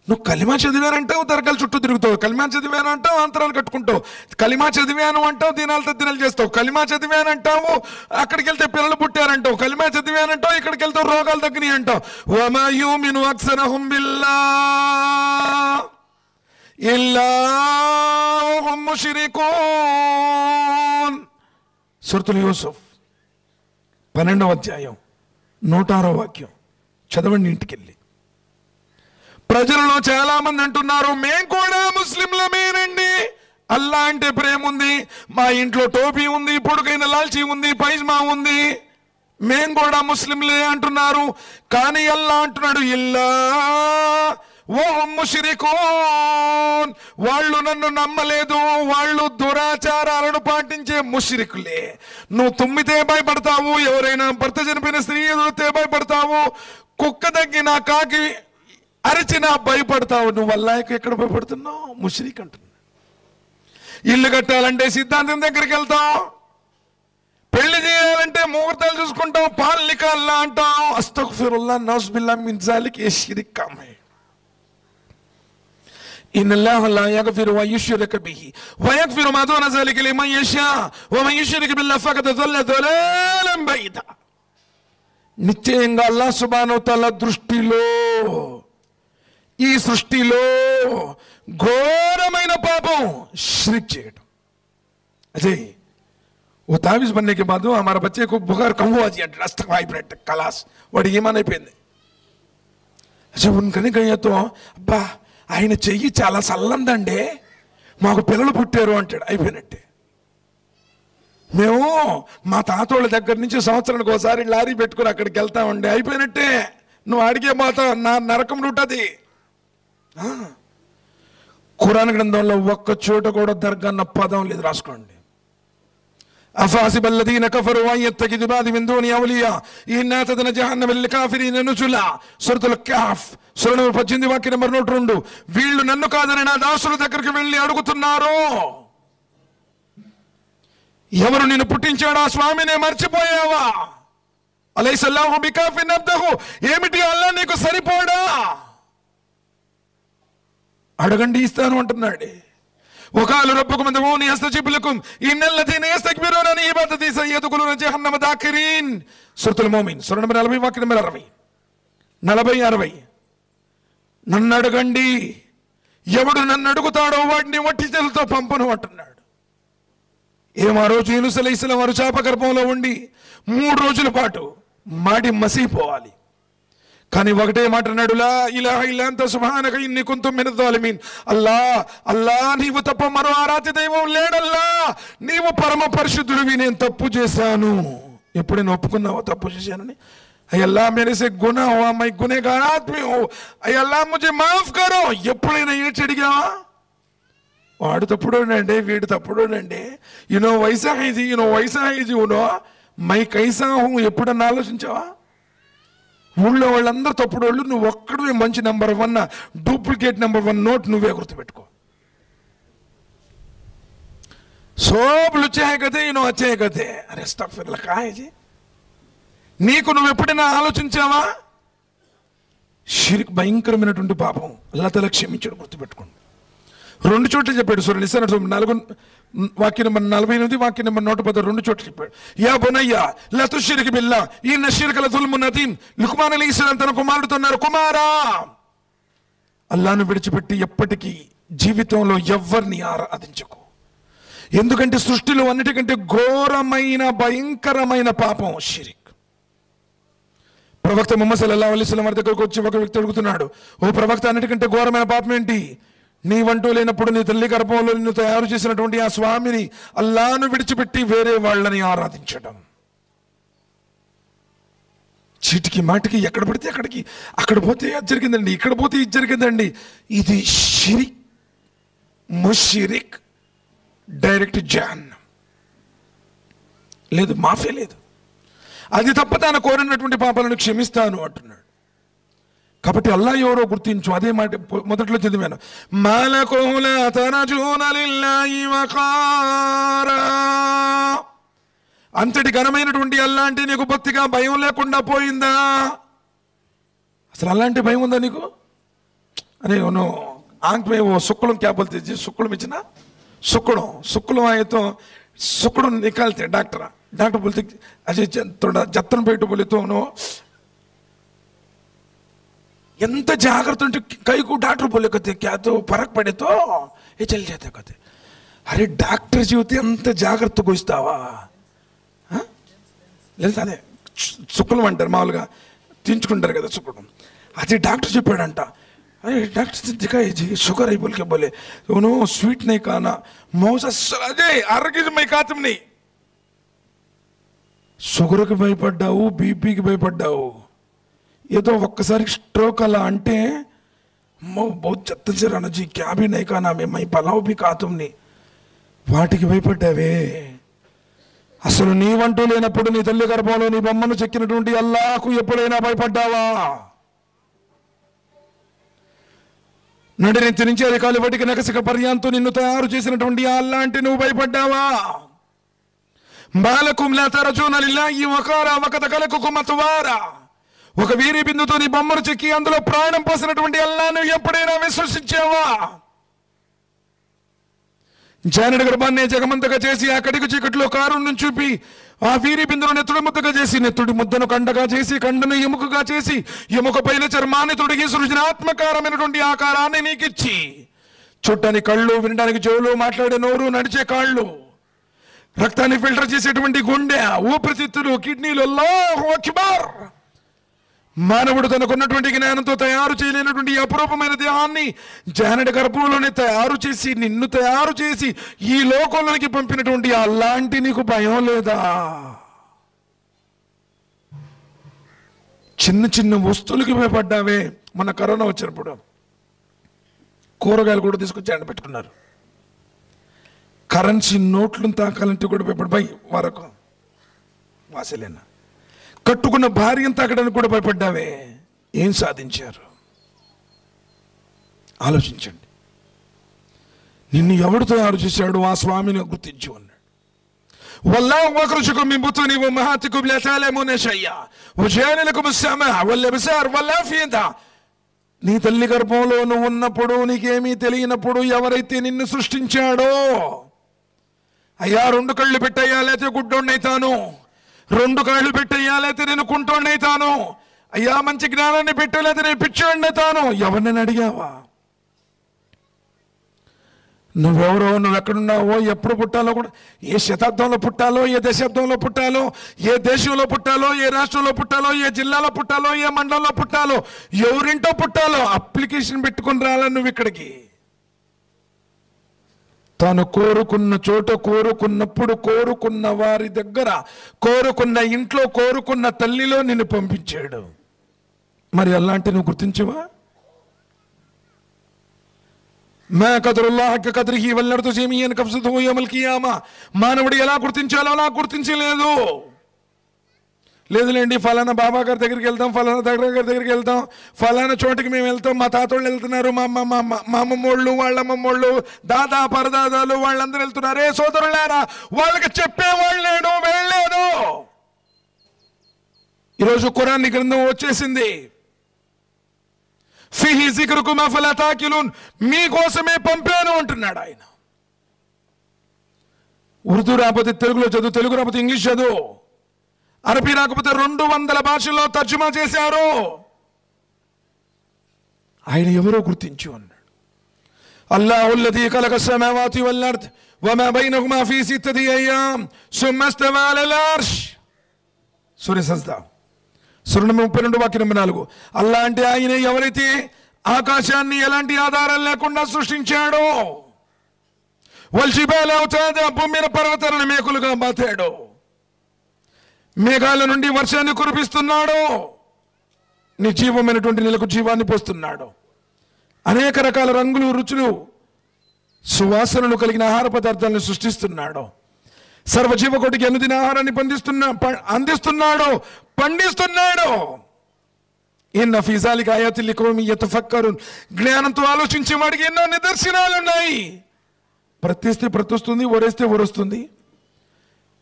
నువ్వు కలిమా చదివానంటావు, దర్గాల చుట్టూ తిరుగుతావు. కలిమా చదివాను అంటావు, అంతరాలు కట్టుకుంటావు. కలిమా చదివాను అంటావు, దినాలు తద్దినాలు చేస్తావు. కలిమా చదివానంటావు, అక్కడికి వెళ్తే పిల్లలు పుట్టారంటావు. కలిమా చదివానంటావు, ఇక్కడికి వెళ్తావు, రోగాలు తగ్గినాయి అంటావు. వమా యుమిను అక్సరహుం బిల్లాహ్ ఇల్లా వహుం ముష్రికూన్. సూరతుల్ యూసుఫ్ 12వ అధ్యాయం 106వ వాక్యం చదవండి ఇంటికెళ్ళి. ప్రజలలో చాలా మంది అంటున్నారు, మేం కూడా ముస్లింలమేనండి, అల్లా అంటే ప్రేమ ఉంది, మా ఇంట్లో టోపీ ఉంది, పొడుగైన లాల్చీ ఉంది, పైజ్మా ఉంది, మేం కూడా ముస్లింలే అంటున్నారు. కానీ అల్లా అంటున్నాడు, ఇల్లా వహుం ముష్రికూన్, వాళ్ళు నన్ను నమ్మలేదు, వాళ్ళు దురాచారాలను పాటించే ముష్రికులే. నువ్వు తుమ్మితే భయపడతావు, ఎవరైనా భర్త చనిపోయిన స్త్రీ ఎదురితే భయపడతావు, కుక్క తగ్గిన కాకి అరిచినా భయపడతావు. నువ్వు అల్లాహ్కి ఎక్కడ భయపడుతున్నావు? ముష్రిక్ అంటున్నా. ఇల్లు కట్టాలంటే సిద్ధాంతం దగ్గరికి వెళ్తావు, పెళ్లి చేయాలంటే ముహూర్తాలు చూసుకుంటావు, పాలనిక అల్లా అంటావు. అస్తగ్ఫిరుల్లాహ్ నౌజుబిల్లాహ్ మిన్ జాలిక్, ఏ షిరిక్ కామ్ హై. ఇన్నల్లాహ లా యగ్ఫిరు వ యుష్రక బిహి వ యగ్ఫిరు మా దూన జాలిక లిమన్ యషా వ మన్ యుష్రిక్ బిల్లాహ్ ఫఖద్ ضل ضلالا బైదా. నిశ్చయంగా అల్లాహ్ సుబ్హానహు వ తఆలా దృష్టిలో, ఈ సృష్టిలో ఘోరమైన పాపం షిర్క్ చేయడం. అజయ్ वो तावीज बनने के बाद हमारा बच्चे को बुखार कम हुआ जी, रास्ता वाइब्रेट कलास वाड़ी ये माने पेंदे. अच्छा उनकने गया तो అబ్బా ఆయన చెయ్యి చాలా సల్లందండి, మాకు పిల్లలు పుట్టారు అంటాడు. అయిపోయినట్టే. మేము మా తాతోళ్ళ దగ్గర నుంచి సంవత్సరానికి ఒకసారి లారీ పెట్టుకుని అక్కడికి వెళ్తామండి, అయిపోయినట్టే. నువ్వు అడిగే మాట నా నరకం ఉంటుంది. ఖురాన్ గ్రంథంలో ఒక్క చోట కూడా దర్గా అన్న పదం లేదు, రాసుకోండి. أفحسب الذين كفروا أن يتخذوا بعض من دون أولياء إنا أعتدنا جهنم للكافرين نزلا. సూరతుల్ కహఫ్ సూర నంబర్ 18 వాక్యం నంబర్ 102. వీళ్ళు నన్ను కాదని నా దాసుల దగ్గరికి వెళ్ళి అడుగుతున్నారు, ఎవరు నిన్ను పుట్టించాడా స్వామినే మర్చిపోయావా? అలైసల్లాహు బికాఫిన్ అబ్దహు, ఏమిటి అల్లా నీకు సరిపోడా? అడగండి ఇస్తాను అంటున్నాడు. وقالوا ربكم ادعوني استجب لكم ان الذين يستكبرون عن عبادتي سيدخلون جهنم داخرين. సూరతుల్ ముమిన్ సూర నంబర్ 40 వాక్యం నంబర్ 40. నన్ను అడగండి, ఎవడు నన్ను అడుగుతాడో వాడిని వట్టి చేతులతో పంపను అంటున్నాడు. ఆ రోజు యూనుస్ అలైహిస్సలాం వారు చాప గర్భంలో ఉండి 3 రోజుల పాటు మాడి మసిపోవాలి. కానీ ఒకటే మాట అన్నాడు, లా ఇలాహ ఇల్లా అంత సుబ్హానక ఇన్ని కుంతు మినజ్ జాలిమీన్. అల్లా అల్లా నీవు తప్ప మరో ఆరాధ్య దైవం లేడల్లా, నీవు పరమ పరిశుద్ధుడివి, నేను తప్పు చేశాను. ఎప్పుడైనా ఒప్పుకున్నావో తప్పు చేశానని? అయ్యల్లా మేరే సే గునా హువా, మై గునేగార్ ఆద్మీ హూ, అయ్యల్లా ముझे మాఫ్ కరో. ఎప్పుడైనా ఏడ్చి అడిగావా? వాడు తప్పుడోనండి, వీడు తప్పుడోనండి, యూనో వైసా హైజీ, యూనో వైసా హైజీ, యూనో మై కైసా హూ, ఎప్పుడన్నా ఆలోచించావా? ఊళ్ళో వాళ్ళందరూ తప్పుడు వాళ్ళు, నువ్వు ఒక్కడే మంచి నెంబర్ 1, డూప్లికేట్ నెంబర్ 1 నోట్ నువ్వే గుర్తుపెట్టుకో. सब लुच्चे हैं कहते, इनो अच्छे हैं कहते. अरे अस्तगफिरुल्लाह, कहाँ है जी? నీకు నువ్వు ఎప్పుడైనా ఆలోచించావా? షిర్క్ భయంకరమైనటువంటి పాపం, అల్లాహ్ తఆలా క్షమించడు, గుర్తుపెట్టుకోండి. 2 చోట్ల చెప్పాడు. సూర నిసా 4 వాక్యం నంబర్ 48, వాక్యం నంబర్ 110, 2 చోట్ల చెప్పాడు. యా బునయ్యా లా తుష్రిక్ బిల్లాహ్ ఇన్న షిర్క లజుల్మున్ అదీమ్. లుక్మాన్ అలైహిస్సలాం తన కుమారుడితో అన్నారు, కుమారా అల్లాహ్ను విడిచిపెట్టి ఎప్పటికీ జీవితంలో ఎవ్వరిని ఆరాధించకు, ఎందుకంటే సృష్టిలో అన్నిటికంటే ఘోరమైన భయంకరమైన పాపం షిర్క్. ప్రవక్త ముహమ్మద్ సల్లల్లాహు అలైహి వసల్లం వారి దగ్గరకు వచ్చి ఒక వ్యక్తి అడుగుతున్నాడు, ఓ ప్రవక్త, అన్నిటికంటే ఘోరమైన పాపం ఏంటి? నీవంటూ లేనప్పుడు నీ తల్లి గర్భంలో నిన్ను తయారు చేసినటువంటి ఆ స్వామిని అల్లాహ్ను విడిచిపెట్టి వేరే వాళ్ళని ఆరాధించడం. చీటికి మాటికి ఎక్కడ పడితే అక్కడికి, అక్కడ పోతే అది జరిగిందండి, ఇక్కడ పోతే ఇది జరిగిందండి. ఇది షిరిక్, ముష్రిక్, డైరెక్ట్ జహన్నమ్. లేదు, మాఫీ లేదు. అది తప్ప తాను కోరినటువంటి పాపాలను క్షమిస్తాను అంటున్నాడు. కాబట్టి అల్లా ఎవరో గుర్తించు. అదే మాట మొదట్లో చదివాను. మాలకుం లా తరజూన లిల్లాహి వఖారా. అంతటి ఘనమైనటువంటి అల్లా అంటే నీకు బొత్తిగా భయం లేకుండా పోయిందా? అసలు అలాంటి భయం ఉందా నీకు? అరే आंख में वो सुक्कड़ों क्या बोलते जी, सुक्कड़ में ना सुक्कड़ों आए तो सुक्कड़ों निकालते डॉक्टर बोलते अजय थोड़ा जत्तन पेट बोले तो ఎంత జాగ్రత్త ఉంటే కైకు డాక్టర్ बोले कहते क्या तो फर्क पड़े तो ये चल जाते कहते. अरे డాక్టర్ జీవితం ఎంత జాగ్రత్తగా ఇస్తావా? లేదా అదే సుక్కులం అంటారు మామూలుగా తించుకుంటారు కదా సుక్కుడం. అది డాక్టర్ చెప్పాడంట. अरे डॉक्टर से दिखाई जी शुगर है बोल के बोले उन्होंने स्वीट नहीं खाना मौसा अजय आरोग्य में खातम नहीं. షుగర్ కి భయపడ్డావు, బీపీకి భయపడ్డావు, ఏదో ఒక్కసారి స్ట్రోక్ అలా అంటే बहुत जत्तन से राणा जी क्या भी नहीं खाना मैं पलाव भी खा तुमने వాటికి భయపడ్డావే. అసలు నీవంటూ లేనప్పుడు నీ తల్లి గర్భంలో నీ బొమ్మను చెక్కినటువంటి అల్లాహకు ఎప్పుడైనా భయపడ్డావా? నడినెత్తి నుంచి అరికాలు వాటికి నకసిక పర్యాంతం నిన్ను తయారు చేసినటువంటి అల్లా అంటే నువ్వు భయపడ్డావా? మాలకుం లా తరజూన లిల్లాహి వఖారా వఖద ఖలఖకుం అత్వారా. ఒక వీరి బిందుతో నీ బొమ్మను చెక్కి అందులో ప్రాణం పోసినటువంటి అల్లాను ఎప్పుడైనా విశ్వసించావా? జానడి గర్భాన్ని జగమంతగా చేసి ఆ కడికి చీకట్లో కారుణ్ణి చూపి ఆ వీరి బిందును నెత్తుడి ముద్దగా చేసి నెత్తుడి ముద్దను కండగా చేసి కండను ఎముకగా చేసి ఎముక పైన చర్మాన్ని తొడిగి సృజనాత్మకారమైనటువంటి ఆకారాన్ని నీకిచ్చి చుట్టని కళ్ళు, వినడానికి చెవులు, మాట్లాడే నోరు, నడిచే కాళ్ళు, రక్తాన్ని ఫిల్టర్ చేసేటువంటి గుండె, ఊపిరితిత్తులు, కిడ్నీలు, అల్లాహు అక్బర్. మానవుడు తనకున్నటువంటి జ్ఞానంతో తయారు చేయలేనటువంటి అపురూపమైన దేహాన్ని జానడి గర్భంలోనే తయారు చేసి నిన్ను తయారు చేసి ఈ లోకంలోనికి పంపినటువంటి అలాంటి నీకు భయం లేదా? చిన్న చిన్న వస్తువులకి భయపడ్డావే. మన కరోనా వచ్చినప్పుడు కూరగాయలు కూడా తీసుకొచ్చి ఎండ పెట్టుకున్నారు. కరెన్సీ నోట్లను తాకాలంటే కూడా భయపడి వరకు వాసలేనా కట్టుకున్న భార్యను తాకడానికి కూడా భయపడ్డావే. ఏం సాధించారు ఆలోచించండి. నిన్ను ఎవడు తయారు చేశాడు? ఆ స్వామిని గుర్తించు అన్నాడు. వల్లాహు అఖ్రజకుం మిన్ బుతూని ఉమ్మహాతికుం లా తఅలమూన షై'a వజఅల లకుం అస్-సమ'a వల్ అబ్సార్ వల్ అఫీదా. నీ తల్లి గర్భంలో నువ్వు ఉన్నప్పుడు నీకేమీ తెలియనప్పుడు ఎవరైతే నిన్ను సృష్టించాడో, అయ్యా 2 కళ్ళు పెట్టయ్యా లేకపోతే గుడ్డోన్నైతాను, 2 కాళ్ళు పెట్టయ్యా లేకపోతే నేను కుంటోన్నైతాను, అయ్యా మంచి జ్ఞానాన్ని పెట్టలేకపోతే నేను పిచ్చోడినైతాను, ఎవరిని అడిగావా? నువ్వెవరో, నువ్వెక్కడున్నావో, ఎప్పుడు పుట్టాలో కూడా, ఏ శతాబ్దంలో పుట్టాలో, ఏ దశాబ్దంలో పుట్టాలో, ఏ దేశంలో పుట్టాలో, ఏ రాష్ట్రంలో పుట్టాలో, ఏ జిల్లాలో పుట్టాలో, ఏ మండలంలో పుట్టాలో, ఎవరింటో పుట్టాలో అప్లికేషన్ పెట్టుకుని రాలా నువ్వు ఇక్కడికి. తాను కోరుకున్న చోట, కోరుకున్నప్పుడు, కోరుకున్న వారి దగ్గర, కోరుకున్న ఇంట్లో, కోరుకున్న తల్లిలో నిన్ను పంపించాడు. మరి అలాంటి నువ్వు గుర్తించవా? మా కదరుల్లాహ్ హక్క కద్రిహి వల్ అర్దు జమీఅన్ కబ్జతుహు యౌమల్ కియామా. మానవుడు ఎలా గుర్తించాలో అలా గుర్తించలేదు. లేదులేండి ఫలానా బాబా గారి దగ్గరికి వెళ్తాం, ఫలానా దగ్గరికి వెళ్తాం, ఫలానా చోటికి మేము వెళ్తాం, మా తాతోళ్ళు వెళ్తున్నారు, మా అమ్మమ్మోళ్ళు, వాళ్ళ అమ్మమ్మోళ్ళు, దాదా పరదాదాలు వాళ్ళందరూ వెళ్తున్నారు. ఏ సోదరులారా, వాళ్ళకి చెప్పేవాళ్ళు లేడు, వెళ్ళలేదు. ఈరోజు ఖురాన్ గ్రంథం వచ్చేసింది. ఫీహి జిక్రుకుమ్ అఫలా తాకిలూన్, మీకోసమే పంపాను అంటున్నాడు ఆయన. ఉర్దూ రాకపోతే తెలుగులో చదువు, తెలుగు రాకపోతే ఇంగ్లీష్ చదువు, అరబీ రాకపోతే 200 భాషల్లో తర్జుమా చేశారు. ఆయన ఎవరో గుర్తించు అన్నాడు. అల్లాహుల్లదీ ఖలఖస్ సమావాతి వల్ అర్ద్ వమా బైనహుమా ఫీ 6 అయ్యామ్ సుమ్మ ఇస్తవా అలల్ అర్ష్. సూరా సజ్దా సూరా 32 వాక్యం 4. అల్లా అంటే ఆయన ఎవరైతే ఆకాశాన్ని ఎలాంటి ఆధారం లేకుండా సృష్టించాడో, వల్ జిబాల ఔతాదా, భూమిన పర్వతాలను మేకులుగా బాతాడు, మేఘాల నుండి వర్షాన్ని కురిపిస్తున్నాడు, నిర్జీవమైనటువంటి నెలకు జీవాన్ని పోస్తున్నాడు, అనేక రకాల రంగులు, రుచులు, సువాసనలు కలిగిన ఆహార పదార్థాలను సృష్టిస్తున్నాడు, సర్వజీవకోటికి అనుదిన ఆహారాన్ని అందిస్తున్నాడు, పండిస్తున్నాడు. ఇన్న ఫీ జాలిక ఆయాతిల్ లికౌమిన్ యతఫక్కరూన్. జ్ఞానంతో ఆలోచించే వాడికి ఎన్నో నిదర్శనాలు ఉన్నాయి. ప్రతిస్తే ప్రతిస్తుంది, ఒరేస్తే ఒరుస్తుంది.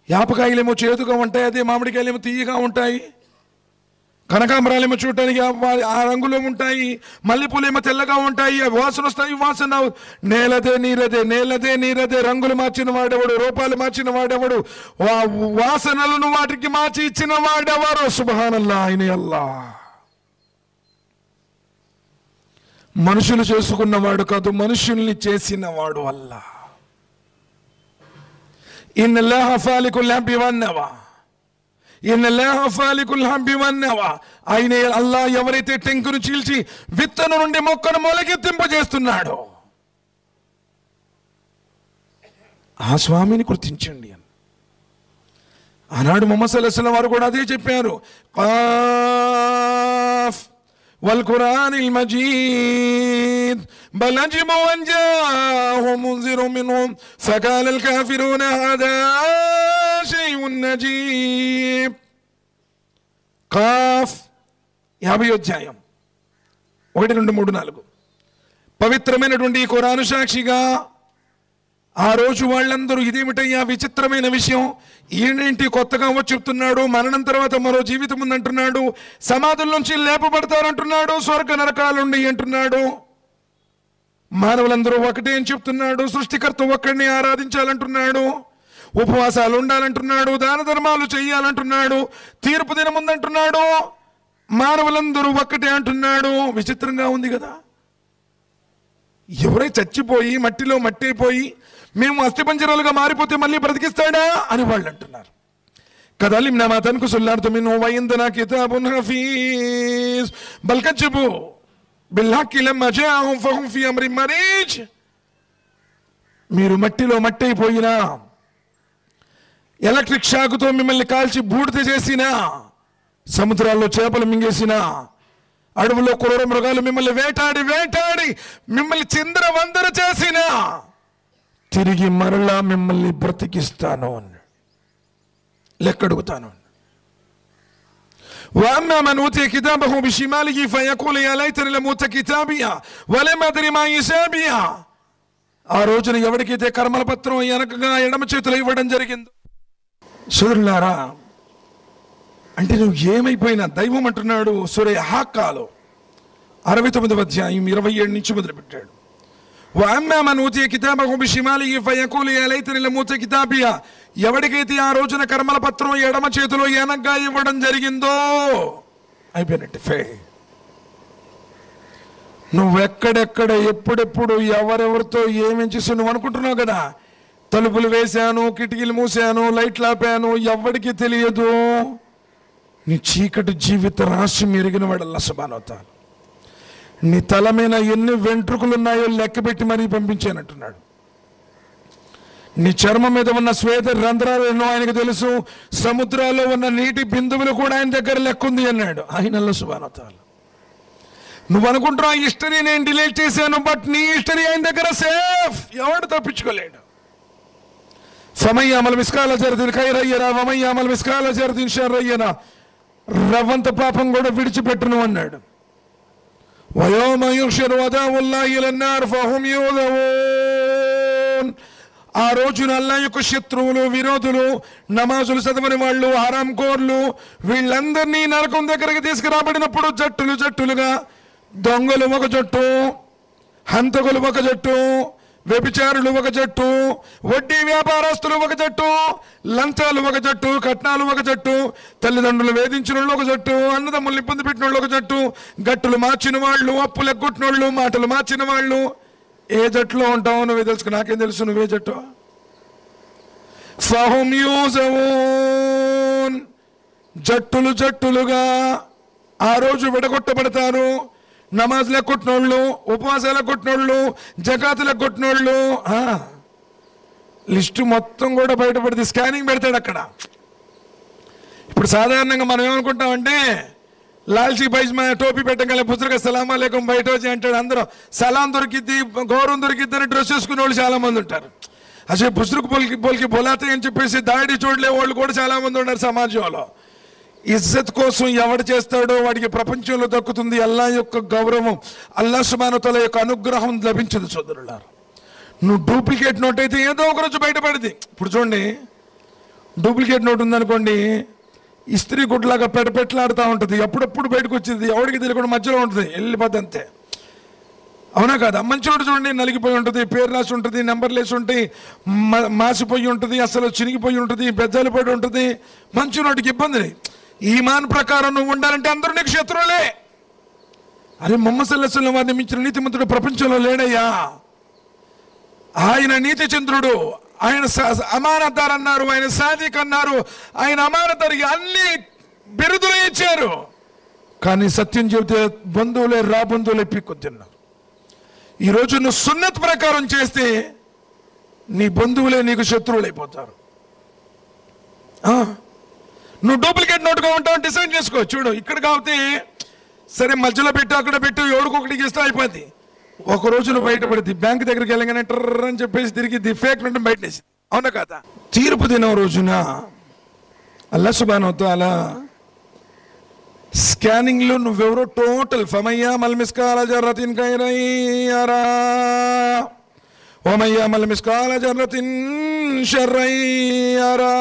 యాపకాయలేమో చేదుగా ఉంటాయి, అదే మామిడికాయలేమో తీయగా ఉంటాయి. కనకాంబరాలేమో చూడటానికి ఆ రంగులో ఉంటాయి, మల్లెపూలేమో తెల్లగా ఉంటాయి, అవి వాసన వస్తాయి, వాసన. నేలదే నీరదే, నేలదే నీరదే. రంగులు మార్చిన వాడెవడు, రూపాలు మార్చిన వాడెవడు, వాసనలను వాటికి మార్చి ఇచ్చిన వాడెవరు? సుబ్హానల్లాహ్, ఆయనే అల్లాహ్. మనుషులు చేసుకున్నవాడు కాదు, మనుషుల్ని చేసినవాడు అల్లాహ్. ఇన్నల్లాహ ఫాలికుల్ హబ్బి వన్నవా, ఇన్నల్లాహ ఫాలికుల్ హబ్బి వన్నవా. ఆయనే అల్లాహ్ ఎవరైతే టెంకును చీల్చి విత్తనం నుండి మొక్కను మొలకెత్తింపజేస్తున్నాడో ఆ స్వామిని గుర్తించండి అని ఆనాడు ముహమ్మద్ సల్లల్లాహు అలైహి వసల్లం వారు కూడా అదే చెప్పారు. ఖాఫ్ వల్ ఖురానిల్ మజీద్ బల్ అజిబు అన్ జాఅహుమ్ మున్జిరున్ మిన్హుమ్ ఫకాలల్ కాఫిరూన హదా షైఉన్ నజీబ్. ఖాఫ్ 50వ అధ్యాయం 1, 2, 3, 4. పవిత్రమైనటువంటి ఈ ఖురాను సాక్షిగా ఆ రోజు వాళ్ళందరూ ఇదేమిటయ్యా విచిత్రమైన విషయం, ఈయనేంటి కొత్తగా వచ్చి చెప్తున్నాడు, మరణం తర్వాత మరో జీవితం ఉందంటున్నాడు, సమాధుల నుంచి లేపబడతారంటున్నాడు, స్వర్గ నరకాలుండి అంటున్నాడు, మానవులందరూ ఒకటే అని చెప్తున్నాడు, సృష్టికర్త ఒక్కడిని ఆరాధించాలంటున్నాడు, ఉపవాసాలు ఉండాలంటున్నాడు, దాన ధర్మాలు చెయ్యాలంటున్నాడు, తీర్పు దినం ఉందంటున్నాడు, మానవులందరూ ఒక్కటే అంటున్నాడు. విచిత్రంగా ఉంది కదా. ఎవరై చచ్చిపోయి మట్టిలో మట్టి అయిపోయి మేము అస్థిపంజరాలుగా మారిపోతే మళ్ళీ బ్రతికిస్తాడా అని వాళ్ళు అంటున్నారు. కదలిమ్నా మా తనకు సుల్లార్తు మిన్హు వ ఇందనా కితాబున్ హఫీజ్ బల్ కజ్జబు బిల్ హక్కి లమ్మా జాఅహుమ్ ఫహుమ్ ఫీ అమ్రిన్ మరీజ్. మీరు మట్టిలో మట్టి అయిపోయినా, ఎలక్ట్రిక్ షాకుతో మిమ్మల్ని కాల్చి బూడిద చేసినా, సముద్రాల్లో చేపలు మింగేసినా, అడవుల్లో క్రూర మృగాలు మిమ్మల్ని వేటాడి వేటాడి మిమ్మల్ని చిందరవందర చేసినా తిరిగి మరలా మిమ్మల్ని బ్రతికిస్తాను అని లెక్కడుగుతాను. وأما من أوتي كتابه بشماله فيقول يا ليتني لم أوت كتابيا ولم أدري ما حسابيا. ఆ రోజున ఎవరికైతే కర్మల పత్రం వెనకగా ఎడమ చేతిలో ఇవ్వడం జరిగిందో, సోదరులారా, అంటే నువ్వు ఏమైపోయినా దైవం అంటున్నాడు. సూర హాకాలో 69వ అధ్యాయం 27 నుంచి మొదలుపెట్టాడు. وأما من أوتي كتابه بشماله فيقول يا ليتني لم أوت كتابيا. ఎవరికైతే ఆ రోజున కర్మల పత్రం ఎడమ చేతిలో వెనకగా ఇవ్వడం జరిగిందో అయిపోయినట్టు ఫే. నువ్వెక్కడెక్కడ ఎప్పుడెప్పుడు ఎవరెవరితో ఏమేం చేసి నువ్వు అనుకుంటున్నావు కదా, తలుపులు వేశాను, కిటికీలు మూసాను, లైట్లు ఆపాను, ఎవరికి తెలియదు. నీ చీకటి జీవిత రహస్యం ఎరిగిన వాడు అల్లాహ్ సుబ్హానహు వ తఆలా. నీ తల మీద ఎన్ని వెంట్రుకలు ఉన్నాయో లెక్క పెట్టి మరీ పంపించానంటున్నాడు. నీ చర్మం మీద ఉన్న శ్వేత రంధ్రాలు ఎన్నో ఆయనకు తెలుసు. సముద్రాల్లో ఉన్న నీటి బిందువులు కూడా ఆయన దగ్గర లెక్క ఉంది అన్నాడు ఆయన అల్లాహ్ సుబ్హానహు వ తఆలా. నువ్వు అనుకుంటున్నావు ఆ హిస్టరీ నేను డిలీట్ చేశాను, బట్ నీ హిస్టరీ ఆయన దగ్గర సేఫ్, ఎవడు తప్పించుకోలేడు. ఫమన్ యఅమల్ మిస్కాల జర్రతిన్ ఖైరన్ యరా వమన్ యఅమల్ మిస్కాల జర్రతిన్ షర్రన్ యరా. రవ్వంత పాపం కూడా విడిచిపెట్టును అన్నాడు. వయోమ యుహ్షరు అదావుల్లాహి ఇలన్ నార్ ఫహుమ్ యూదవూన్. ఆ రోజున అల్లాహ్ యొక్క శత్రువులు, విరోధులు, నమాజులు చదవని వాళ్ళు, హరాం కోర్లు, వీళ్ళందరినీ నరకం దగ్గరికి తీసుకురాబడినప్పుడు జట్టులు జట్టులుగా దొంగలు ఒక జట్టు, హంతకులు ఒక జట్టు, వ్యభిచారులు ఒక జట్టు, వడ్డీ వ్యాపారస్తులు ఒక జట్టు, లంచాలు ఒక జట్టు, కట్నాలు ఒక జట్టు, తల్లిదండ్రులు వేధించిన వాళ్ళు ఒక జట్టు, అన్నదమ్ములు ఇబ్బంది పెట్టిన వాళ్ళు ఒక జట్టు, గట్టులు మార్చిన వాళ్ళు, అప్పులు ఎగ్గొట్టిన వాళ్ళు, మాటలు మార్చిన వాళ్ళు. ఏ జట్టులో ఉంటావు నువ్వే తెలుసు, నాకేం తెలుసు నువ్వే జట్టు. ఫహుమ్ యూజవూన్. జట్టులు జట్టులుగా ఆ రోజు విడగొట్టబడతారు. నమాజ్లు కొట్టినోళ్ళు, ఉపవాసాలు కొట్టినోళ్ళు, జకాతులు కొట్టినోళ్ళు, లిస్టు మొత్తం కూడా బయటపడితే స్కానింగ్ పెడతాడు అక్కడ. ఇప్పుడు సాధారణంగా మనం ఏమనుకుంటామంటే లాల్చీ పైజ్మా టోపీ పెట్టగల పుస్తక సలాం అలైకుం బయట వచ్చి అంటాడు. అందరూ సలాం దొరికిద్ది, గౌరవం దొరికిద్దని డ్రెస్ వేసుకునే వాళ్ళు చాలా మంది ఉంటారు. అసలు బుజుర్గ్ బోల్కి బోలాతే అని చెప్పేసి దాడి చూడలే వాళ్ళు కూడా చాలా మంది ఉన్నారు సమాజంలో. ఇజ్జత్ కోసం ఎవడు చేస్తాడో వాడికి ప్రపంచంలో దక్కుతుంది అల్లా యొక్క గౌరవం, అల్లా సుబ్హానహు వ తఆలా యొక్క అనుగ్రహం లభించదు సోదరులారా. నువ్వు డూప్లికేట్ నోట్ అయితే ఏదో ఒక రోజు బయటపడింది. ఇప్పుడు చూడండి, డూప్లికేట్ నోట్ ఉందనుకోండి, ఇస్త్రీ గుడ్లాగా పెట్లాడుతూ ఉంటుంది, అప్పుడప్పుడు బయటకు వచ్చింది, ఎవరికి తెలియకుండా మధ్యలో ఉంటుంది, వెళ్ళిపోద్ది అంతే. అవునా కాదా? మంచి నోటు చూడండి, నలిగిపోయి ఉంటుంది, పేరు రాసి ఉంటుంది, నెంబర్లు వేసి ఉంటాయి, మాసిపోయి ఉంటుంది, అసలు చినిగిపోయి ఉంటుంది, బెజ్జాలు పడి ఉంటుంది. మంచి నోటికి ఇబ్బంది. ఈమాన్ ప్రకారం నువ్వు ఉండాలంటే అందరూ నీకు శత్రువులే. అరే ముహమ్మద్ సల్లల్లాహు అలైహి వసల్లం వారిని మించిన నీతిమంతుడు ప్రపంచంలో లేడయ్యా. ఆయన నీతి చంద్రుడు, ఆయన అమానతార్ అన్నారు, ఆయన సాదిక్ అన్నారు, ఆయన అమానతారికి అన్ని బిరుదులు ఇచ్చారు. కానీ సత్యం చెబితే బంధువులే బంధువులే పీక్కొద్దున్నారు. ఈరోజు నువ్వు సున్నత్ ప్రకారం చేస్తే నీ బంధువులే నీకు శత్రువులైపోతారు. నువ్వు డూప్లికేట్ నోటుగా ఉంటావు, డిసైడ్ చేసుకో. చూడు, ఇక్కడ కాబట్టి సరే మధ్యలో పెట్టు, అక్కడ పెట్టు, ఎవడికొకటికి ఇస్తే అయిపోద్ది. ఒక రోజు నువ్వు బయటపడింది, బ్యాంక్ దగ్గరికి వెళ్ళగానే టర్ర అని చెప్పేసి తిరిగి ఫేక్ నోట్ బయటేసి. అవునా కదా? తీర్పు దినం రోజున అల్లాహ్ సుబ్హానహు వ తఆలా స్కానింగ్ లో నువ్వెవరో టోటల్ ఫమయ్యామల్ మిస్కాల జర్రతిన్ ఖైరన్ యరా వమయ్యామల్ మిస్కాల జర్రతిన్ షర్రన్ యరా.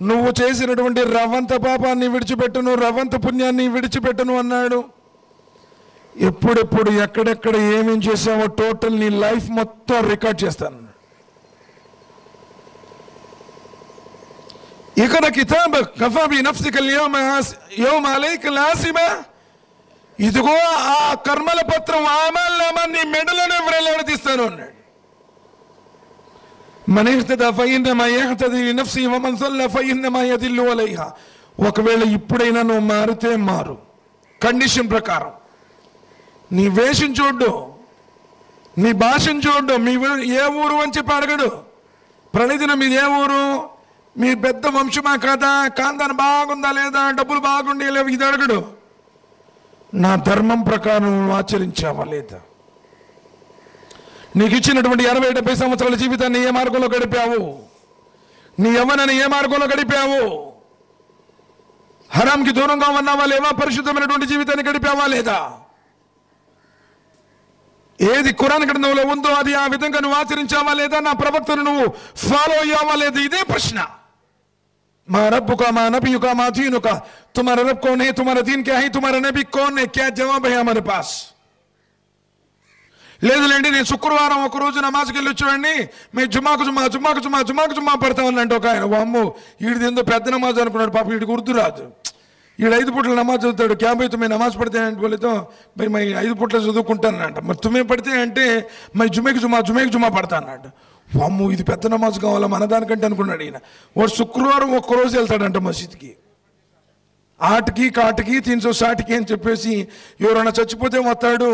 నువ్వు చేసినటువంటి రవ్వంత పాపాన్ని విడిచిపెట్టును, రవ్వంత పుణ్యాన్ని విడిచిపెట్టును అన్నాడు. ఎప్పుడెప్పుడు ఎక్కడెక్కడ ఏమేం చేసావో టోటల్ నీ లైఫ్ మొత్తం రికార్డ్ చేస్తాను. ఇకర కితాబ్ కఫా బి నఫ్సిక యౌమ అలైక లాసిబా. ఇదిగో ఆ కర్మల పత్రం, ఆమల్నామా నీ మెడలోనే వ్రేలాడదీస్తాను అన్నాడు. మన్ ఇహ్తదా ఫఇన్నమా యహ్తది లినఫ్సిహి వమన్ ضل ఫఇన్నమా యదిల్లు అలైహా. ఒకవేళ ఇప్పుడైనా నువ్వు మారితే మారు, కండిషన్ ప్రకారం. నీ వేషం చూడ్డు, నీ భాషను చూడ్డు, మీ ఏ ఊరు అని చెప్పి అడగడు. ప్రతిదినం మీది ఏ ఊరు, మీ పెద్ద వంశమా కాదా, కాందాన్ని బాగుందా లేదా, డబ్బులు బాగుండే లేవు, ఇది అడగడు. నా ధర్మం ప్రకారం ఆచరించావా లేదా, నీకు ఇచ్చినటువంటి 60-70 సంవత్సరాల జీవితాన్ని ఏ మార్గంలో గడిపావు, నీ యవ్వనాన్ని ఏ మార్గంలో గడిపావు, హరాంకి దూరంగా ఉన్నావా లేవా, పరిశుద్ధమైనటువంటి జీవితాన్ని గడిపావా లేదా, ఏది ఖురాన్ గ్రంథంలో ఉందో అది ఆ విధంగా నువ్వు ఆచరించావా లేదా, నా ప్రవక్తను నువ్వు ఫాలో అయ్యావా లేదా, ఇదే ప్రశ్న. మా రబ్బుకా మా నబియుకా మా దీనుకా, తుమారా రబ్ కౌన్ హై, తుమారా దీన్ క్యా హై, తుమారా నబీ కౌన్ హై, క్యా జవాబ్ హై హమారే పాస్. లేదులేండి, నేను శుక్రవారం ఒక రోజు నమాజ్కి వెళ్ళి వచ్చాడండి, మేము జుమ్మాకు పడతా ఉన్నాంటే ఒక ఆయన, అమ్మో వీడిది ఏందో పెద్ద నమాజ్ అనుకున్నాడు, పాప వీడికి గుర్తు రాదు, వీడు 5 పూట్ల నమాజ్ చదువుతాడు, క్యాబై తుమ్మే నమాజ్ పడితే అంటే వాళ్ళతో మరి మై 5 పూట్ల చదువుకుంటానంట, మరి తుమ్మే పడితే అంటే మై జుమ్మేకి జుమ్మా పడతానంట. అమ్మో ఇది పెద్ద నమాజ్ కావాలా మన దానికంటే అనుకున్నాడు ఈయన. వాడు శుక్రవారం ఒక్కరోజు వెళ్తాడంట మసీద్కి, ఆటికి కాటికి 360 అని చెప్పేసి. ఎవరైనా చచ్చిపోతే వస్తాడు,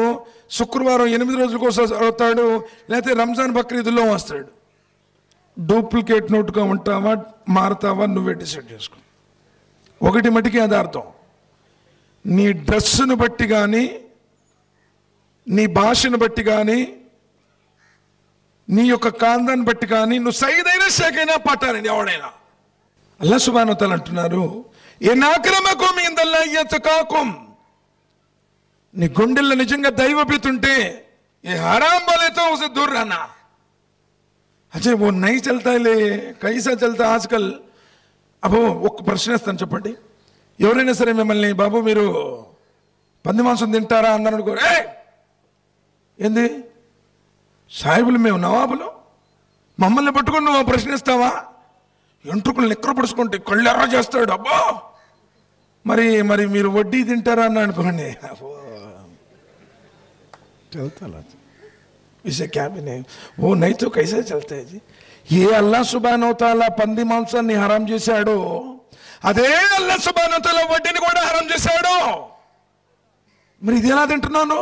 శుక్రవారం 8 రోజుల కోసం వస్తాడు, లేకపోతే రంజాన్ బక్రీదుల్లో వస్తాడు. డూప్లికేట్ నోటుగా ఉంటావా మారుతావా నువ్వే డిసైడ్ చేసుకో. ఒకటి మటుకి అది అర్థం, నీ డ్రెస్సును బట్టి కానీ, నీ భాషను బట్టి కానీ, నీ యొక్క కాందాన్ని బట్టి కానీ నువ్వు సైదైనా షేకైనా పట్టానండి ఎవడైనా. అల్లాహ్ సుబ్హానహు వ తఆలా అంటున్నారు, ఇన్ అక్రమకుమ్ ఇందల్లాహి యత్కాకుమ్. నీ గుండెల్లో నిజంగా దైవభీతి ఉంటే ఏ హరాం बोले तो उसे दूर रहना. అచ్చే वो नहीं चलता ले, कैसा चलता आजकल. అబ్బో ఒక్క ప్రశ్న ఇస్తాను చెప్పండి, ఎవరైనా సరే మిమ్మల్ని బాబు మీరు పంది మాంసం తింటారా అన్నారు అనుకో, ఏంది సాహిబులు మేము నవాబులు, మమ్మల్ని పట్టుకొని నువ్వు ప్రశ్నిస్తావా, ఎంట్రుకులు నిక్కర పడుచుకుంటే కళ్ళు ఎర్ర చేస్తాడు, అబ్బో మరి మరి మీరు వడ్డీ తింటారా అన్న అనుకోండి, इसे क्या भी नहीं, वो नहीं तो कैसे चलता है जी. ఏ అల్లాహ్ సుబ్హానహు వ తఆలా పంది మాంసాన్ని హరాం చేశాడో అదే అల్లాహ్ సుబ్హానహు వ తఆలా వడ్డీని కూడా హరాం చేశాడు. మరి ఇది ఎలా తింటున్నాను?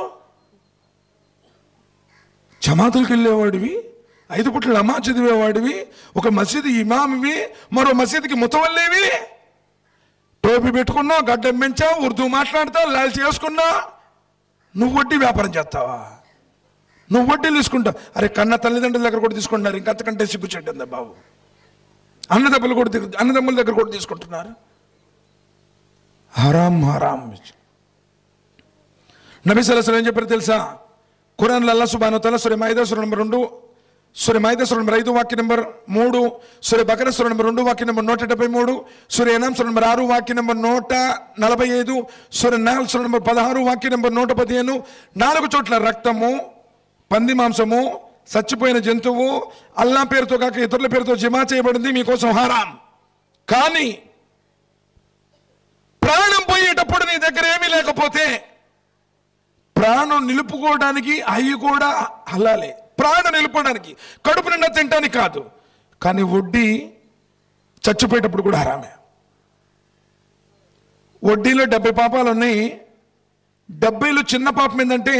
జమాతులకు వెళ్ళేవాడివి, 5 పూట్ల నమాజ్ చదివేవాడివి, ఒక మసీదు ఇమామివి, మరో మసీదుకి ముతవల్లివి, టోపీ పెట్టుకున్నా, గడ్డం పెంచావు, ఉర్దూ మాట్లాడతావు, లాల్ చేసుకున్నా, నువ్వు వడ్డీ వ్యాపారం చేస్తావా? నువ్వు వడ్డీలు తీసుకుంటావు. అరే కన్న తల్లిదండ్రుల దగ్గర కూడా తీసుకుంటున్నారు, ఇంకంతకంటే సిగ్గు చెడ్డందా బాబు. అన్నదమ్ముల దగ్గర కూడా తీసుకుంటున్నారు. హరాం హరాం. నబీ సల్లల్లాహు అలైహి వసల్లం ఏం చెప్పారు తెలుసా? ఖురాన్లో అల్లాహ్ సుబ్హానహు వ తఆలా సూరా మాయిదా సూరా నంబర్ 2, సూరా మాయిదా సూరా నంబర్ 5 వాక్యం నంబర్ 3, సూరా బకరా సూరా నంబర్ 2 వాక్యం నంబర్ 173, సూరా అనామ్ సూరా నంబర్ 6 వాక్యం నంబర్ 145, సూరా నహల్ సూరా నంబర్ 16 వాక్యం నంబర్ 115, 4 చోట్ల రక్తము, పంది మాంసము, చచ్చిపోయిన జంతువు, అల్లా పేరుతో కాక ఇతరుల పేరుతో జిమా చేయబడింది, మీకోసం హరాం. కానీ ప్రాణం పోయేటప్పుడు నీ దగ్గర ఏమీ లేకపోతే ప్రాణం నిలుపుకోవడానికి అవి కూడా హలాలే. ప్రాణం నిలుపుకోవడానికి, కడుపు నిండా తింటానికి కాదు. కానీ వడ్డీ చచ్చిపోయేటప్పుడు కూడా హరామే. వడ్డీలో 70 పాపాలు ఉన్నాయి. 70లో చిన్న పాపం ఏంటంటే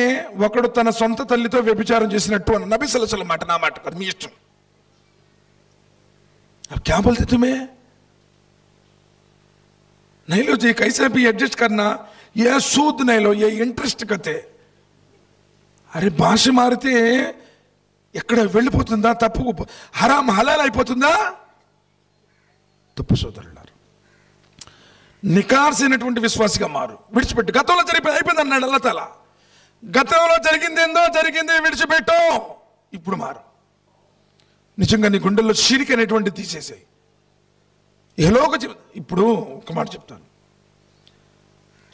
ఒకడు తన సొంత తల్లితో వ్యభిచారం చేసినట్టు అని. నబీ సల్లల్లాహు అలైహి వసల్లం మాట, నా మాట కాదు, మీ ఇష్టం. क्या बोलते तुम्हें? नहीं लो जी, कैसे भी एडजस्ट करना, ये सूद नहीं लो, ये इंटरेस्ट కతే. అరే భాష మారితే ఎక్కడ వెళ్ళిపోతుందా? తప్పు హరాం హలాల్ అయిపోతుందా? తప్పు సోదరులారు. నికార్సైనటువంటి విశ్వాసిగా మారు, విడిచిపెట్టు. గతంలో అయిపోయింది అన్నాడు అల్లాహ్ తాలా. గతంలో జరిగింది ఏందో జరిగింది, విడిచిపెట్టు. ఇప్పుడు మారు. నిజంగా నీ గుండెల్లో షిరిక్ అనేటువంటి తీసేసాయి. ఇప్పుడు ఒక మాట చెప్తాను,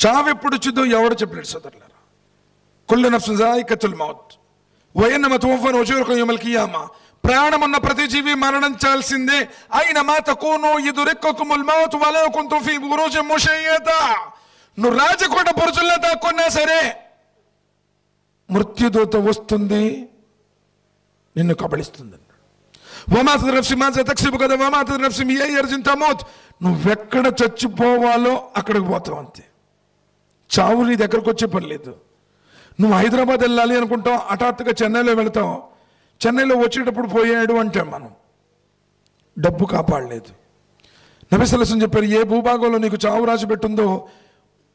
చావు ఎప్పుడు వచ్చిందో ఎవడు చెప్పలేడు సోదరులారా. కుల్లు నఫ్సిన్ జాయికతుల్ మౌత్ వయన్నమ తువఫన్ ఉజూరుకుం యౌమల్ కియామా. ప్రాణం ఉన్న ప్రతి జీవి మరణించాల్సిందే. ఐనమా తకూను యుద్రిక్కుకుముల్ మౌత్ వలౌ కుంతుం ఫీ బురూజిన్ ముషయ్యదా. నువ్వు రాజకోట బురుజుల్లో దాక్కున్నా సరే మృత్యుదూత వస్తుంది, నిన్ను కబళిస్తుంది. నువ్వెక్కడ చచ్చిపోవాలో అక్కడికి పోతావు అంతే. చావు నీ దగ్గరకు వచ్చే పని లేదు. నువ్వు హైదరాబాద్ వెళ్ళాలి అనుకుంటావు, హఠాత్తుగా చెన్నైలో వెళతావు. చెన్నైలో వచ్చేటప్పుడు పోయాడు అంటే మనం డబ్బు కాపాడలేదు. నబీ సల్లల్లాహు అలైహి వసల్లం చెప్పారు, ఏ భూభాగంలో నీకు చావు రాసి పెట్టుందో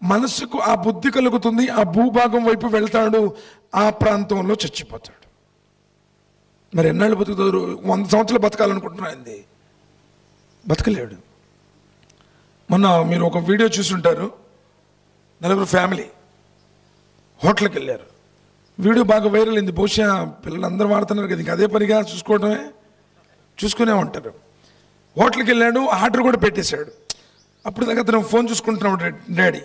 మనసుకు ఆ బుద్ధి కలుగుతుంది, ఆ భూభాగం వైపు వెళ్తాడు, ఆ ప్రాంతంలో చచ్చిపోతాడు. మరి ఎన్నాళ్ళు బతుకుతారు? 100 సంవత్సరాలు బతకాలనుకుంటున్నాయింది, బతకలేడు. మొన్న మీరు ఒక వీడియో చూసుంటారు, 4 ఫ్యామిలీ హోటల్కి వెళ్ళారు. వీడియో బాగా వైరల్ అయింది. బహుశా పిల్లలందరూ వాడుతున్నారు కదా, ఇంకా అదే పనిగా చూసుకునే ఉంటారు. హోటల్కి వెళ్ళాడు, ఆర్డర్ కూడా పెట్టేశాడు. అప్పుడు దాకా అతను ఫోన్ చూసుకుంటున్నాడు. డాడీ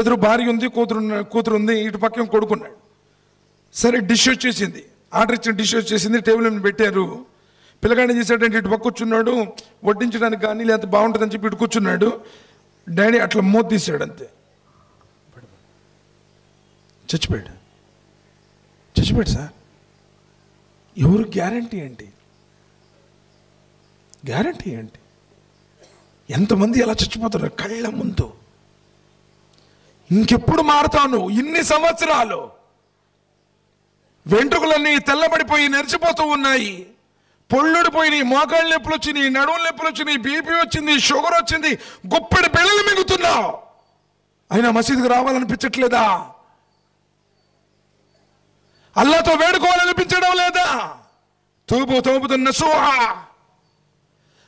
ఎదురు భార్య ఉంది, కూతురు ఉంది, ఇటు పక్కన కొడుకున్నాడు. సరే డిష్ వచ్చేసింది, ఆర్డర్ ఇచ్చిన డిష్ వచ్చేసింది, టేబుల్ మీద పెట్టారు. పిల్లగాడిని చేశాడంటే ఇటు పక్క కూర్చున్నాడు, వడ్డించడానికి కానీ లేకపోతే బాగుంటుందని చెప్పి ఇటు కూర్చున్నాడు. డాడీ అట్లా మూత తీసాడు, అంతే చచ్చిపోయాడు సార్. ఎవరు గ్యారంటీ ఏంటి? ఎంతమంది ఎలా చచ్చిపోతారు కళ్ళ ముందు. ఇంకెప్పుడు మారుతాను? ఇన్ని సంవత్సరాలు వెంట్రుకలన్నీ తెల్లబడిపోయి నెరిచిపోతూ ఉన్నాయి, పొళ్ళుడిపోయినాయి, మోకాళ్ళ నొప్పులు వచ్చినాయి, నడువుల నొప్పులు వచ్చినాయి, బీపీ వచ్చింది, షుగర్ వచ్చింది, గుప్పెడి బిళ్ళలు మిగుతున్నావు. అయినా మసీదుకు రావాలనిపించట్లేదా? అల్లాతో వేడుకోవాలనిపించడం లేదా? తూబుతున్న నసూహా,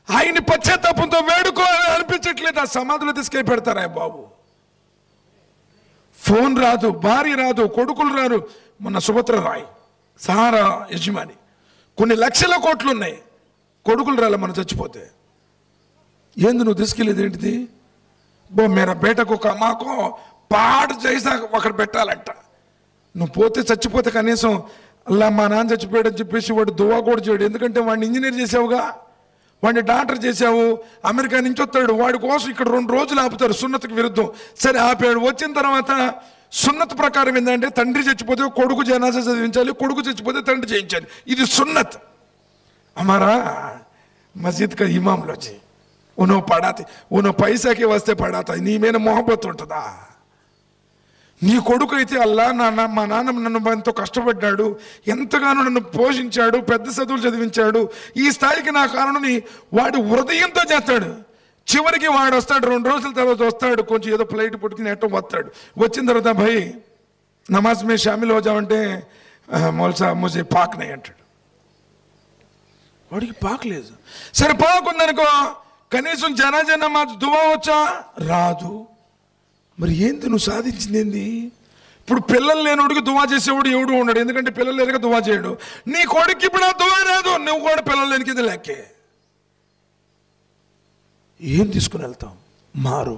ఆయన్ని పశ్చాత్తాపంతో వేడుకోవాలని అనిపించట్లేదా? సమాధులు తీసుకెళ్ళి పెడతారా బాబు? ఫోన్ రాదు, భార్య రాదు, కొడుకులు రారు. మొన్న సుభద్ర రాయ్ సహారా యజమాని, కొన్ని లక్షల కోట్లు ఉన్నాయి, కొడుకులు రాలే మనం చచ్చిపోతే. ఏంది నువ్వు తీసుకెళ్ళేది ఏంటిది? మేరా బేటకు మాకు పాడు చేసా అక్కడ పెట్టాలంట. నువ్వు పోతే చచ్చిపోతే కనీసం అలా మా నాన్న చచ్చిపోయాడు అని చెప్పేసి వాడు దువా కూడా చేయడు. ఎందుకంటే వాడిని ఇంజనీర్ చేసావుగా, వాడిని డాక్టర్ చేసావు, అమెరికా నుంచి వస్తాడు, వాడి కోసం ఇక్కడ 2 రోజులు ఆపుతారు సున్నత్కి విరుద్ధం. సరే ఆపాడు. వచ్చిన తర్వాత సున్నత్ ప్రకారం ఏంటంటే తండ్రి చచ్చిపోతే కొడుకు జనాజా చదివించాలి, కొడుకు చచ్చిపోతే తండ్రి చేయించాలి. ఇది సున్నత్. हमारा मस्जिद का इमाम लो जी उन्होंने पढ़ाते, उन्होंने पैसा के वास्ते पढ़ाता, नी में मोहब्बत ఉంటదా? నీ కొడుకు అయితే అల్లా మా నాన్న నన్ను ఎంతో కష్టపడ్డాడు, ఎంతగానో నన్ను పోషించాడు, పెద్ద చదువులు చదివించాడు, ఈ స్థాయికి నా కారణని వాడు హృదయంతో చేస్తాడు. చివరికి వాడు వస్తాడు, 2 రోజుల తర్వాత వస్తాడు, కొంచెం ఏదో ప్లేట్ పుట్టుకుని ఎట్టో వస్తాడు. వచ్చిన తర్వాత భయ్ నమాజ్ మే షామిల్ హో జావంటే మౌల్ సాబ్ ముझे పాక్ నహీ అంటాడు. వాడికి పాక్ లేదు. సరే పాక్ ఉందనుకో, కనీసం జనాజా నమాజ్ దువా వచ్చా? రాదు. మరి ఏంది నువ్వు సాధించింది ఏంది? ఇప్పుడు పిల్లలు లేనివాడికి దువా చేసేవాడు ఎవడు ఉన్నాడు, ఎందుకంటే పిల్లలు లేక దువా చేయడు. నీ కొడుకు ఇప్పుడు ఆ దువా రాదు, నువ్వు కూడా పిల్లలు లేని కింద లెక్కే. ఏం తీసుకుని వెళ్తాం? మారు.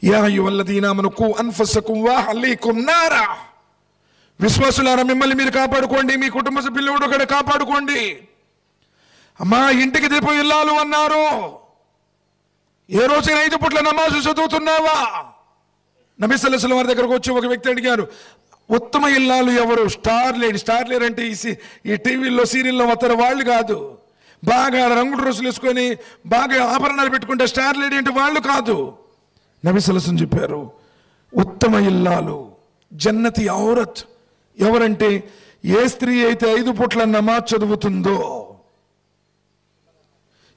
యా అయ్యుహల్లదీనా ఆమనూ ఖూ అన్ఫుసకుం వ అహ్లీకుం నారా. విశ్వాసులారా, మిమ్మల్ని మీరు కాపాడుకోండి, మీ కుటుంబ సభ్యులను కూడా కాపాడుకోండి. అమ్మా, ఇంటికి దీపం ఇల్లాలు అన్నారు. ఏ రోజైనా 5 పూట్ల నమాజు చదువుతున్నావా? నబీ సల్లల్లాహు అలైహి వసల్లం వారి దగ్గరకు వచ్చి ఒక వ్యక్తి అడిగారు, ఉత్తమ ఇల్లాలు ఎవరు? స్టార్ లేడీ అంటే ఈ టీవీల్లో సీరియల్లో వస్తారు వాళ్ళు కాదు. బాగా రంగుల డ్రెస్సులు వేసుకొని బాగా ఆభరణాలు పెట్టుకుంటే స్టార్ లేడీ అంటే వాళ్ళు కాదు. నబీ సల్లల్లాహు అలైహి వసల్లం చెప్పారు, ఉత్తమ ఇల్లాలు జన్నతి ఔరత్ ఎవరంటే ఏ స్త్రీ అయితే 5 పూట్ల నమాజ్ చదువుతుందో,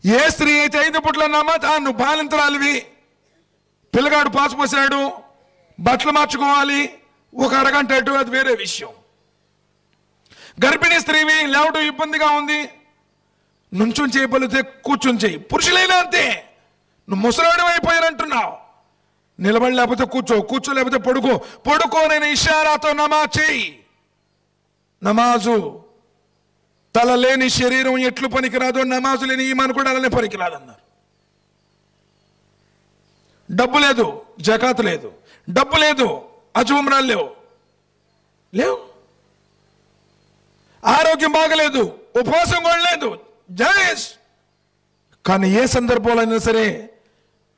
ఏ స్త్రీ అయితే 5 పూట్ల నమాజ్, నువ్వు బాలింతరాలివి, పిల్లగాడు పాసు పోసాడు, బట్టలు మార్చుకోవాలి, ఒక అరగంట అటు, అది వేరే విషయం. గర్భిణీ స్త్రీవి, లేవడం ఇబ్బందిగా ఉంది, నుంచుని చేయబలితే కూర్చొని చేయి. పురుషులైనా అంతే. నువ్వు ముసలాడు అయిపోయారంటున్నావు, నిలబడి లేకపోతే కూర్చో లేకపోతే పడుకోనైనా ఇషారాతో నమాజ్ చేయి. నమాజు తల లేని శరీరం ఎట్లు పనికిరాదో, నమాజు లేని ఈమాన్ కూడా అలానే పనికిరాదన్నారు. డబ్బు లేదు, జకాత్ లేదు, డబ్బు లేదు, హజ్ ఉమ్రాలు లేవు, ఆరోగ్యం బాగలేదు, ఉపవాసం కూడా లేదు, జాయిజ్. కానీ ఏ సందర్భంలో అయినా సరే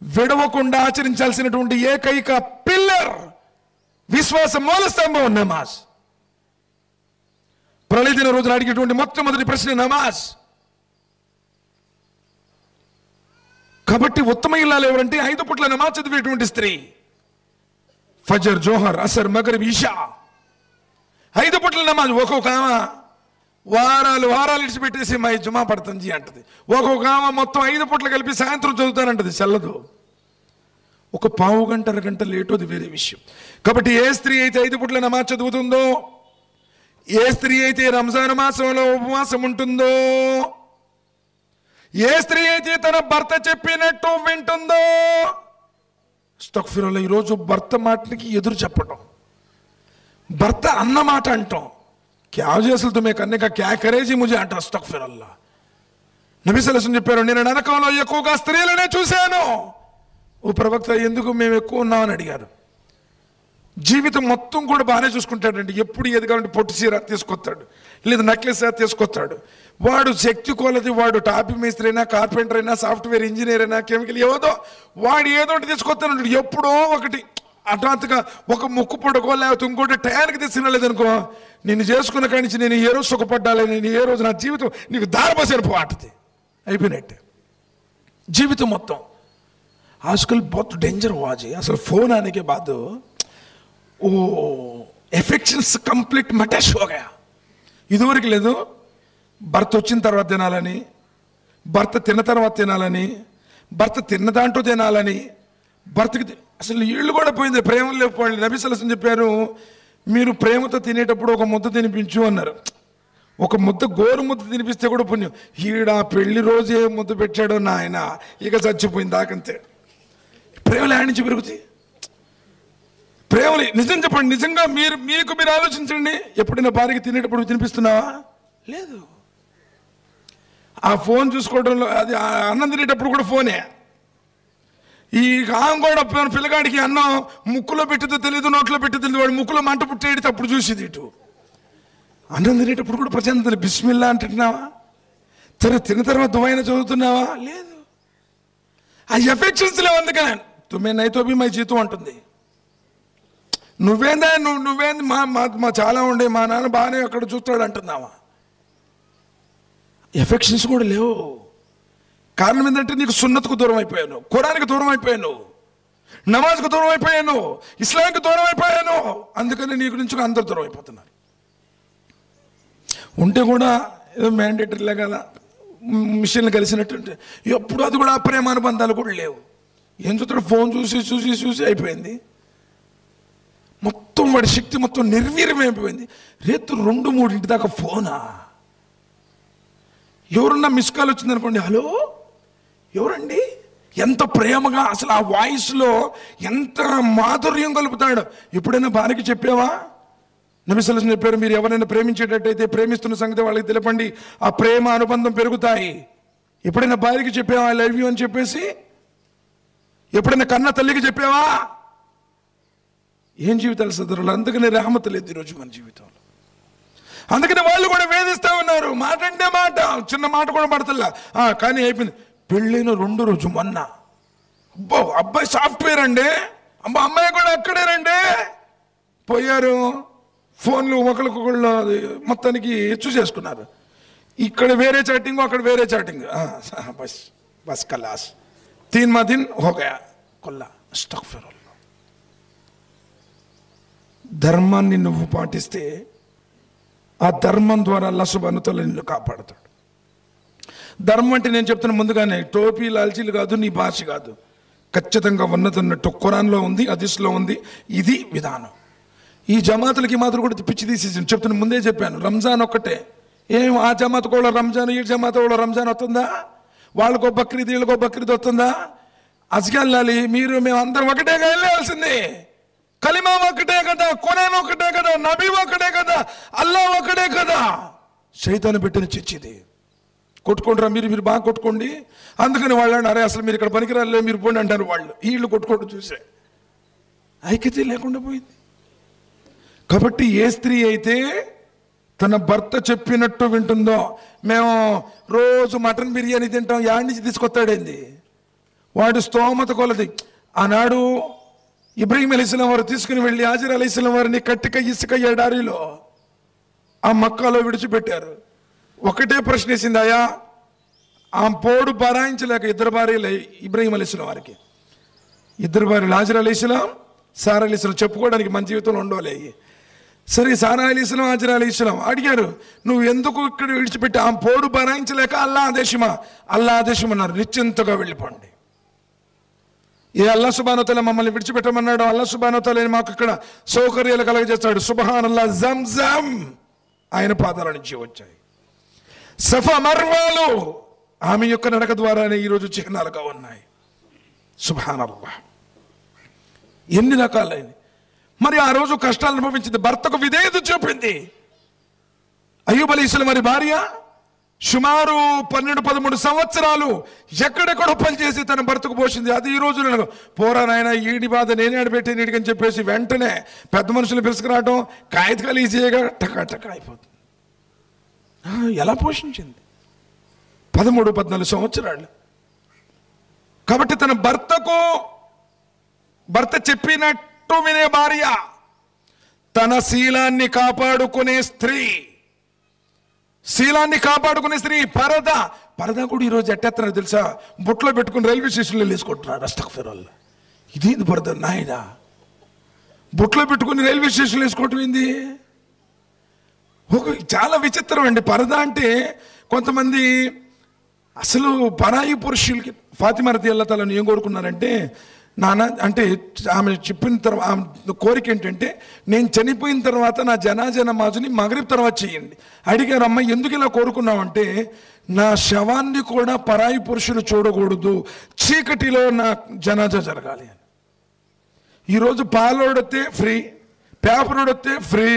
విడవకుండా ఆచరించాల్సినటువంటి ఏకైక పిల్లర్, విశ్వాస మూల స్తంభం నమాజ్. ప్రళయదిన రోజున అడిగేటువంటి మొట్టమొదటి ప్రశ్న నమాజ్. కాబట్టి ఉత్తమ ఇల్లాలు ఎవరంటే 5 పూట్ల నమాజ్ చదివేటువంటి స్త్రీ. ఫజర్, జోహర్, అసర్, మగరిబ్, ఇషా 5 పూట్ల నమాజ్. ఒక్కొక్క వారాలు ఇడిచిపెట్టేసి మా జుమా పడుతుంది అంటది. ఒక్కొక్క మొత్తం 5 పూట్ల కలిపి సాయంత్రం చదువుతానంటది. చల్లదు. ఒక పావు గంట అరగంట లేటు, అది వేరే విషయం. కాబట్టి ఏ స్త్రీ అయితే 5 పూట్ల నమాజ్ చదువుతుందో, ఏ స్త్రీ అయితే రంజాన్ మాసంలో ఉపవాసం ఉంటుందో, ఏ స్త్రీ అయితే తన భర్త చెప్పినట్టు వింటుందో. అస్తగ్ఫిరుల్లాహ్. ఈరోజు భర్త మాటలకి ఎదురు చెప్పడం, భర్త అన్న మాట అంటాం. క్యా చేసలు తుమ్మే కన్నే క్యా కరేజీ ముజే అంట. అస్తగ్ఫిరుల్లాహ్. నబీ సల్లల్లాహు అలైహి వసల్లం చెప్పారు, నేను నరకంలో ఎక్కువగా స్త్రీలనే చూశాను. ఓ ప్రవక్త, ఎందుకు మేము ఎక్కువ ఉన్నామని అడిగారు. జీవితం మొత్తం కూడా బాగానే చూసుకుంటాడండి. ఎప్పుడు ఏది కావాలంటే పొట్టు చీర తీసుకొస్తాడు, లేదా నెక్లెస్ తీసుకొస్తాడు. వాడు శక్తి కొలది, వాడు టాపీ మేస్త్రి అయినా, కార్పెంటర్ అయినా, సాఫ్ట్వేర్ ఇంజనీర్ అయినా, కెమికల్ వాడు ఏదో ఒకటి తీసుకొస్తాడు. ఎప్పుడో ఒకటి హఠాత్తుగా ఒక ముక్కు పొడకో లేకపోతే ఇంకోటి టయానికి తీసుకురాలేదనుకో, నేను చేసుకున్న కాడి నుంచి నేను ఏ రోజు సుఖపడ్డాలి, నేను ఏ రోజు నా జీవితం నీకు దారబోసాను పోటది అయిపోయినట్టే. జీవితం మొత్తం आजकल बहुत डेंजर हुआ जी. असल फोन आने के बाद वो ఎఫెక్షన్స్ కంప్లీట్ మటాష్ हो गया. ఇదివరకు లేదు, భర్త వచ్చిన తర్వాత తినాలని, భర్త తిన్న తర్వాత తినాలని, భర్త తిన్న దాంట్లో తినాలని, భర్తకి అసలు ఇళ్ళు కూడా పోయింది. ప్రేమ లేకపోయింది. నబీ సల్లల్లాహు అలైహి వసల్లం చెప్పారు, మీరు ప్రేమతో తినేటప్పుడు ఒక ముద్ద తినిపించు అన్నారు. ఒక ముద్ద గోరు ముద్ద తినిపిస్తే కూడా పుణ్యం. ఈడ పెళ్లి రోజు ఏ ముద్ద పెట్టాడో నాయన, ఇక చచ్చిపోయింది దాకంతే. ప్రేమలు ఆడి నుంచి పెరుగుతాయి. ప్రేమలు నిజం చెప్పండి, నిజంగా మీరు ఆలోచించండి. ఎప్పుడైనా భార్యకి తినేటప్పుడు తినిపిస్తున్నావా? లేదు. ఆ ఫోన్ చూసుకోవడంలో, అది అన్నం తినేటప్పుడు కూడా ఫోనే. ఈ ఆమె కూడా పిల్లగాడికి అన్నం ముక్కులో పెట్టితే తెలియదు, నోట్లో పెట్టి తెలియదు, వాడు ముక్కులో మంట పుట్టేడితే అప్పుడు చూసేది. ఇటు అన్నం తినేటప్పుడు కూడా ప్రశాంతత, బిస్మిల్లా అంటున్నావా? సరే, తిన్న తర్వాత దువైనా చదువుతున్నావా? లేదు. ఆ ఎఫెక్షన్స్ లేవు. అందుకనే తుమ్మే నైతోబి మై జీతం అంటుంది. నువ్వేంది మా చాలా ఉండే, మా నాన్న బాగానే అక్కడ చూస్తాడు అంటున్నావా? ఎఫెక్షన్స్ కూడా లేవు. కారణం ఏంటంటే నీకు సున్నత్కు దూరం అయిపోయాను, ఖురాన్కి దూరం అయిపోయాను, నమాజ్కు దూరం అయిపోయాను, ఇస్లాంకి దూరం అయిపోయాను. అందుకని నీకు నుంచి అందరు దూరం అయిపోతున్నారు. ఉంటే కూడా ఏదో మ్యాండేటరీలే కదా, మిషన్లు కలిసినట్టుంటే ఎప్పుడు అది కూడా ప్రేమ అనుబంధాలు కూడా లేవు. ఏం చూస్తాడు? ఫోన్ చూసి అయిపోయింది. మొత్తం వాడి శక్తి మొత్తం నిర్వీర్యమైపోయింది. రేపు 2-3 దాకా ఫోనా? ఎవరన్నా మిస్ కాల్ వచ్చిందనుకోండి, హలో ఎవరండి, ఎంత ప్రేమగా, అసలు ఆ వాయిస్లో ఎంత మాధుర్యం కలుపుతాడు. ఎప్పుడైనా భార్యకి చెప్పావా? నబీ సల్లల్లాహు అలైహి వసల్లం చెప్పారు, మీరు ఎవరైనా ప్రేమించేటట్టయితే ప్రేమిస్తున్న సంగతి వాళ్ళకి తెలపండి, ఆ ప్రేమ అనుబంధం పెరుగుతాయి. ఎప్పుడైనా భార్యకి చెప్పావా ఐ లవ్ యూ అని చెప్పేసి? ఎప్పుడైనా కన్న తల్లికి చెప్పావా? ఏం జీవితాలు సదరులు. అందుకనే రహమత్ లేదు ఈరోజు మన జీవితంలో. అందుకని వాళ్ళు కూడా వేధిస్తూ ఉన్నారు. మాట అంటే మాట, చిన్న మాట కూడా పడతల్లా. కానీ అయిపోయింది. పెళ్ళైన 2 రోజు మొన్న, అబ్బో అబ్బాయి సాఫ్ట్వేర్ అండి, అమ్మాయి కూడా అక్కడేనండి, పోయారు. ఫోన్లు ఒకరికొకళ్ళు మొత్తానికి చూసేసుకున్నారు. ఇక్కడ వేరే చాటింగ్, అక్కడ వేరే చాటింగ్. బస్ బస్ కలాస్ 3 మా దిన్ హో గయా కొల్లా. అస్తగ్ఫిరుల్లాహ్. ధర్మాన్ని నువ్వు పాటిస్తే ఆ ధర్మం ద్వారా అల్లాహ్ సుబ్హానహు వ తఆలా నిన్ను కాపాడుతాడు. ధర్మం అంటే నేను చెప్తున్నా ముందుగానే, టోపీ లాల్చీలు కాదు, నీ భాష కాదు, ఖచ్చితంగా ఉన్నదన్నట్టు ఖురాన్లో ఉంది, హదీస్లో ఉంది. ఇది విధానం. ఈ జమాతులకి మాత్రం కూడా పిచ్చి తీసేసి చెప్తున్నా, ముందే చెప్పాను. రంజాన్ ఒక్కటే, ఏం ఆ జమాత్ కూడా రంజాన్, ఈ జమాత్ కూడా రంజాన్ వస్తుందా? వాళ్ళకో బక్రీద్, వీళ్ళకో బక్రీద్ వస్తుందా? అజ్కెళ్ళాలి. మేము అందరం ఒకటేగా వెళ్ళాల్సిందే. కలిమా ఒకటే కదా, ఖురాన్ ఒకటే కదా, నబీ ఒకటే కదా, అల్లాహ్ ఒకటే కదా. శైతాను పెట్టిన చిచ్చిది. కొట్టుకుంటారా మీరు బాగా కొట్టుకోండి. అందుకని వాళ్ళు అరే అసలు మీరు ఇక్కడ పనికిరాలే, మీరు పోండి అంటారు వాళ్ళు. వీళ్ళు కొట్టుకోవడం చూసే ఐక్యత లేకుండా పోయింది. కాబట్టి ఏ స్త్రీ అయితే తన భర్త చెప్పినట్టు వింటుందో, మేము రోజు మటన్ బిర్యానీ తింటాం, యాడ్ నుంచి తీసుకొస్తాడేంది వాడు స్తోమత కొలది. ఆనాడు ఇబ్రాహీం అలైహిస్సలాం వారు తీసుకుని వెళ్ళి హాజర్ అలైహిస్సలాం వారిని కట్టిక ఇసుక ఎడారిలో ఆ మక్కాలో విడిచిపెట్టారు. ఒకటే ప్రశ్న వేసింది, అయ్యా ఆ పోడు బరాయించలేక 2 భార్యలు ఇబ్రాహీం అలైహిస్సలాం వారికి, 2 భార్యలు హాజర్ అలైహిస్సలాం, సారా అలైహిస్సలాం. చెప్పుకోవడానికి మన జీవితంలో ఉండవలే. సరే సారా అలైహిస్సలాం, హాజర్ అలైహిస్సలాం అడిగారు, నువ్వు ఎందుకు ఇక్కడ విడిచిపెట్టి? ఆ పోడు బరాయించలేక అల్లాహ్ ఆదేశమా? అల్లాహ్ ఆదేశం అన్నారు, నిశ్చింతగా వెళ్ళిపోండి. ఏ అల్లాహ్ సుబ్హానహు వ తఆలా మమ్మల్ని విడిచిపెట్టమన్నాడు, అల్లాహ్ సుబ్హానహు వ తఆలా మాకు ఇక్కడ సౌకర్యాలు కలగజేస్తాడు. సుబ్హానల్లాహ్, జంజం ఆయన పాదాల నుంచి వచ్చాయి. సఫా మర్వాలు ఆమె యొక్క నడక ద్వారానే ఈరోజు చిహ్నాలుగా ఉన్నాయి. సుబ్హానల్లాహ్. ఎన్ని రకాలైన మరి ఆ రోజు కష్టాలు అనుభవించింది, భర్తకు విధేయత చూపింది. అయ్యూబ్ అలైహిస్సలాం వారి భార్య సుమారు 12-13 సంవత్సరాలు ఎక్కడెక్కడో పనిచేసి తన భర్తకు పోసింది. అది ఈ రోజు పోరా నాయన, ఈడి బాధ నేనే ఆడబెట్టే నీడికని చెప్పేసి వెంటనే పెద్ద మనుషులు పిలుచుకురావటం, కాగితాలు ఈజీగా టకా అయిపోతుంది. ఎలా పోషించింది? 13-14 సంవత్సరాలు. కాబట్టి తన భర్త చెప్పినట్టు వినే భార్య, తన శీలాన్ని కాపాడుకునే స్త్రీ, శీలాన్ని కాపాడుకునే స్త్రీ. పరదా కూడా ఈరోజు ఎట్టేస్తున్నారు తెలుసా? బుట్లో పెట్టుకుని రైల్వే స్టేషన్లో వేసుకుంటున్నారు. అస్తగ్ఫిరుల్లాహ్. ఇదేంది పరదా నాయనా? బుట్లో పెట్టుకుని రైల్వే స్టేషన్లో వేసుకోవటం ఏంది? చాలా విచిత్రం అండి. పరదా అంటే కొంతమంది అసలు పరాయి పురుషులకి, ఫాతిమా రదియల్లాహు తఆలా ఏం కోరుకున్నారంటే, నాన్న అంటే ఆమె చెప్పిన తర్వాత ఆమె కోరిక ఏంటంటే, నేను చనిపోయిన తర్వాత నా జనాజా నమాజుని మగరిబ్ తర్వాత చేయండి. అడిగారు, అమ్మ ఎందుకు ఇలా కోరుకున్నావంటే, నా శవాన్ని కూడా పరాయి పురుషులు చూడకూడదు, చీకటిలో నా జనాజా జరగాలి అని. ఈరోజు పాలోడితే ఫ్రీ, పేపర్ వస్తే ఫ్రీ,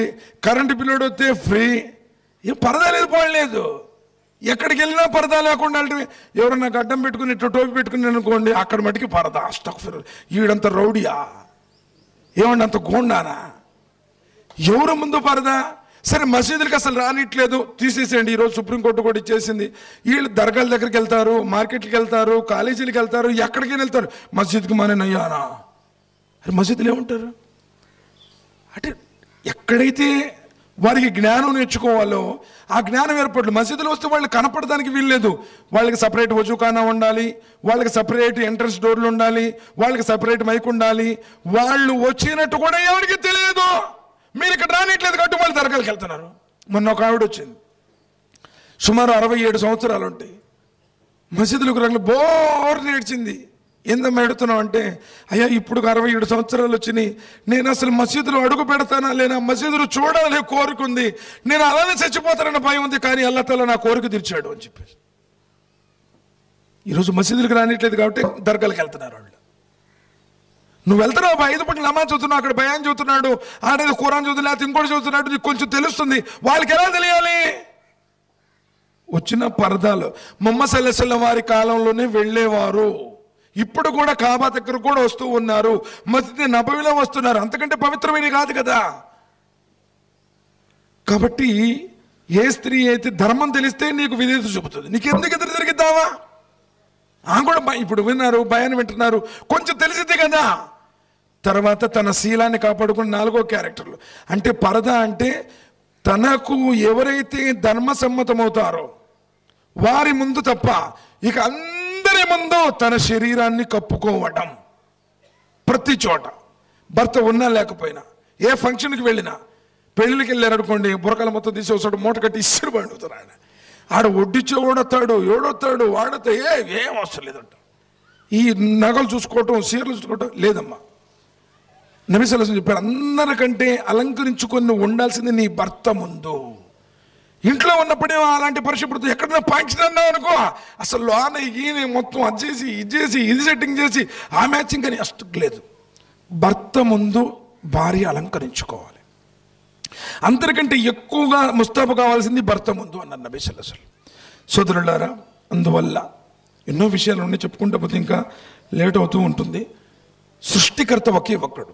కరెంటు బిల్లు వస్తే ఫ్రీ, ఏం పరదా లేదు, పోలేదు. ఎక్కడికి వెళ్ళినా పరదా లేకుండా అంటే, ఎవరన్నా గడ్డం పెట్టుకుని ఇట్లా టోపీ పెట్టుకుని అనుకోండి, అక్కడ మటుకి పరదా. అస్తగ్ఫిరుల్లాహ్. ఈడంత రౌడియా, ఏమండి అంత గోండానా? ఎవరు ముందు పరదా? సరే మసీదులకు అసలు రానిట్లేదు, తీసేసేయండి. ఈరోజు సుప్రీంకోర్టు కూడా ఇచ్చేసింది. వీళ్ళు దర్గాల దగ్గరికి వెళ్తారు, మార్కెట్కి వెళ్తారు, కాలేజీలకు వెళ్తారు, ఎక్కడికైనా వెళ్తారు. మసీద్కి మానేనయ్యానా? అరే మసీదులు ఏమంటారు అంటే, ఎక్కడైతే వారికి జ్ఞానం నేర్చుకోవాలో ఆ జ్ఞానం ఏర్పడలేదు. మసీదులు వస్తే వాళ్ళు కనపడడానికి వీల్లేదు. వాళ్ళకి సపరేట్ వజూఖానా ఉండాలి, వాళ్ళకి సపరేట్ ఎంట్రన్స్ డోర్లు ఉండాలి, వాళ్ళకి సపరేట్ మైక్ ఉండాలి. వాళ్ళు వచ్చినట్టు కూడా ఎవరికి తెలియదు. మీరు ఇక్కడ రానిట్లేదు కాబట్టి వాళ్ళు దర్గాలకు వెళ్తున్నారు. మొన్న ఒక ఆవిడ వచ్చింది, సుమారు 67 సంవత్సరాలు ఉంటాయి. మసీదులకు రంగులు బోర్ నేర్చింది. ఏందమ్మా ఎడుతున్నావు అంటే, అయ్యా ఇప్పుడు 67 సంవత్సరాలు వచ్చినాయి, నేను అసలు మసీదులో అడుగు పెడతానా లేనా, మసీదులు చూడాలనే కోరిక ఉంది, నేను అలానే చచ్చిపోతానన్న భయం ఉంది, కానీ అల్లాహ్ తాలా నా కోరిక తీర్చాడు అని చెప్పేసి. ఈరోజు మసీదులకు రానిట్లేదు కాబట్టి దర్గాలకు వెళ్తున్నారు వాళ్ళు. నువ్వు వెళ్తున్నావు 5 పూటలు నమాజ్ చదువుతున్నావు, అక్కడ బయాన్ చదువుతున్నాడు, ఆడేది ఖురాన్ చదువుతున్నా, లేకపోతే ఇంకోటి చదువుతున్నాడు, నీకు కొంచెం తెలుస్తుంది. వాళ్ళకి ఎలా తెలియాలి? వచ్చిన పరదాలు. ముహమ్మద్ సల్లల్లాహు అలైహి వసల్లం వారి కాలంలోనే వెళ్ళేవారు, ఇప్పుడు కూడా కాబా దగ్గర కూడా వస్తూ ఉన్నారు, మస్జిద్ నబవీలో వస్తున్నారు, అంతకంటే పవిత్రమైనవి కాదు కదా. కాబట్టి ఏ స్త్రీ అయితే ధర్మం తెలిస్తే నీకు విధేయత చూపుతుంది. నీకు ఎందుకు ఎదురు తిరిగిద్దావా? కూడా ఇప్పుడు విన్నారు, భయాన్ని వింటున్నారు, కొంచెం తెలిసిందే కదా. తర్వాత తన శీలాన్ని కాపాడుకుని 4వ క్యారెక్టర్లు అంటే పరద అంటే తనకు ఎవరైతే ధర్మసమ్మతమవుతారో వారి ముందు తప్ప ఇక అందరి ముందు తన శరీరాన్ని కప్పుకోవడం. ప్రతి చోట భర్త ఉన్నా లేకపోయినా, ఏ ఫంక్షన్కి వెళ్ళినా, పెళ్ళికి వెళ్ళారనుకోండి, బురకలు మొత్తం తీసి వస్తాడు, మూట కట్టి ఇసురు పండుతారు. ఆయన ఆడ వడ్డిచ్చి ఓడొస్తాడు, ఏడొస్తాడు, వాడితే ఏం అవసరం లేదంట. ఈ నగలు చూసుకోవటం, చీరలు చూసుకోవటం లేదమ్మా. నబీ సల్లల్లాహు అలైహి వసల్లం చెప్పారు, అందరికంటే అలంకరించుకొని ఉండాల్సింది నీ భర్త ముందు. ఇంట్లో ఉన్నప్పుడే అలాంటి పరిశుభ్రత. ఎక్కడైనా ఫంక్షన్ అన్నావు అనుకో, అసలు లోన ఈయన మొత్తం అది చేసి ఇది చేసి ఇది సెట్టింగ్ చేసి ఆ మ్యాచింగ్ అని అష్టం లేదు. భర్త ముందు భార్య అలంకరించుకోవాలి. అందరికంటే ఎక్కువగా ముస్తాబు కావాల్సింది భర్త ముందు అన్నారు నబీ సల్లల్లాహు అలైహి వసల్లం. సోదరులారా, అందువల్ల ఎన్నో విషయాలు ఉన్నాయి, చెప్పుకుంటూ పోతే ఇంకా లేట్ అవుతూ ఉంటుంది. సృష్టికర్త ఒకే ఒక్కడు.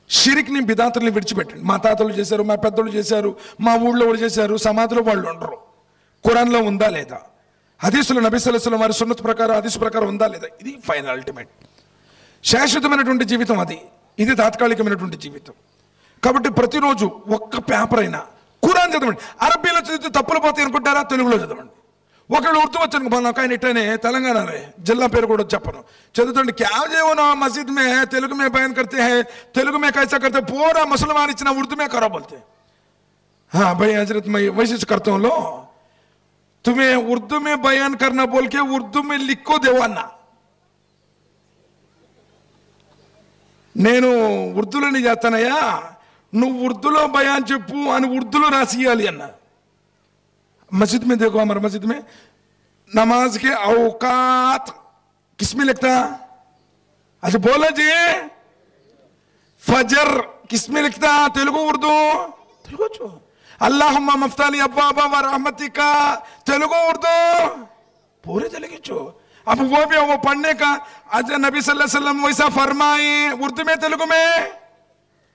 షిరిక్ని, బిదాతుల్ని విడిచిపెట్టండి. మా తాతలు చేశారు, మా పెద్దలు చేశారు, మా ఊళ్ళో వాళ్ళు చేశారు, సమాధిలో వాళ్ళు ఉండరు. ఖురాన్లో ఉందా లేదా, హదీసులో నబీ సల్లల్లాహు అలైహి వసల్లం వారి సున్నత్ ప్రకారం, హదీస్ ప్రకారం ఉందా లేదా, ఇది ఫైనల్ అల్టిమేట్. శాశ్వతమైనటువంటి జీవితం అది, ఇది తాత్కాలికమైనటువంటి జీవితం. కాబట్టి ప్రతిరోజు ఒక్క పేపర్ అయినా ఖురాన్ చదవండి. అరబీలో చదివితే తప్పులు పోతాయి అనుకుంటారా? తెలుగులో చదవండి. ఒకళ్ళు ఉర్దూ వచ్చాను, మన ఒక ఆయన ఇట్టనే తెలంగాణలో, జిల్లా పేరు కూడా చెప్పను, చదువుతుండే క్యా జీవన మస్జిద్ మే తెలుగు మే బయాన్ करते हैं, తెలుగు మే कैसा करते, पूरा मुसलमान इतना उर्दू में करो बोलते. हाँ भाई हजरत, मैं वैसे करता हूँ, लो तुम्हें उर्दू में बयान करना बोल के उर्दू में लिखो देवाना. నేను ఉర్దూలోనే చేస్తానయ్యా, నువ్వు ఉర్దూలో బయాన్ చెప్పు అని ఉర్దూలో రాసియాలి అన్న. मस्जिद में देखो, हमारे मस्जिद में नमाज के औकात किसमें लिखता? अच्छा बोलो जी, फजर किसमें लिखता? तेलुगु उर्दू, तेलुगु चो. अल्लाहुम्मा मफ्ताली अब्वाबा व रहमतिका, तेलुगु उर्दू, पूरे तेलुगु चो. अब वो भी वो पढ़ने का, अच्छा नबी सल्लल्लाहु अलैहि वसल्लम वैसा फरमाए, उर्दू में तेलुगु में,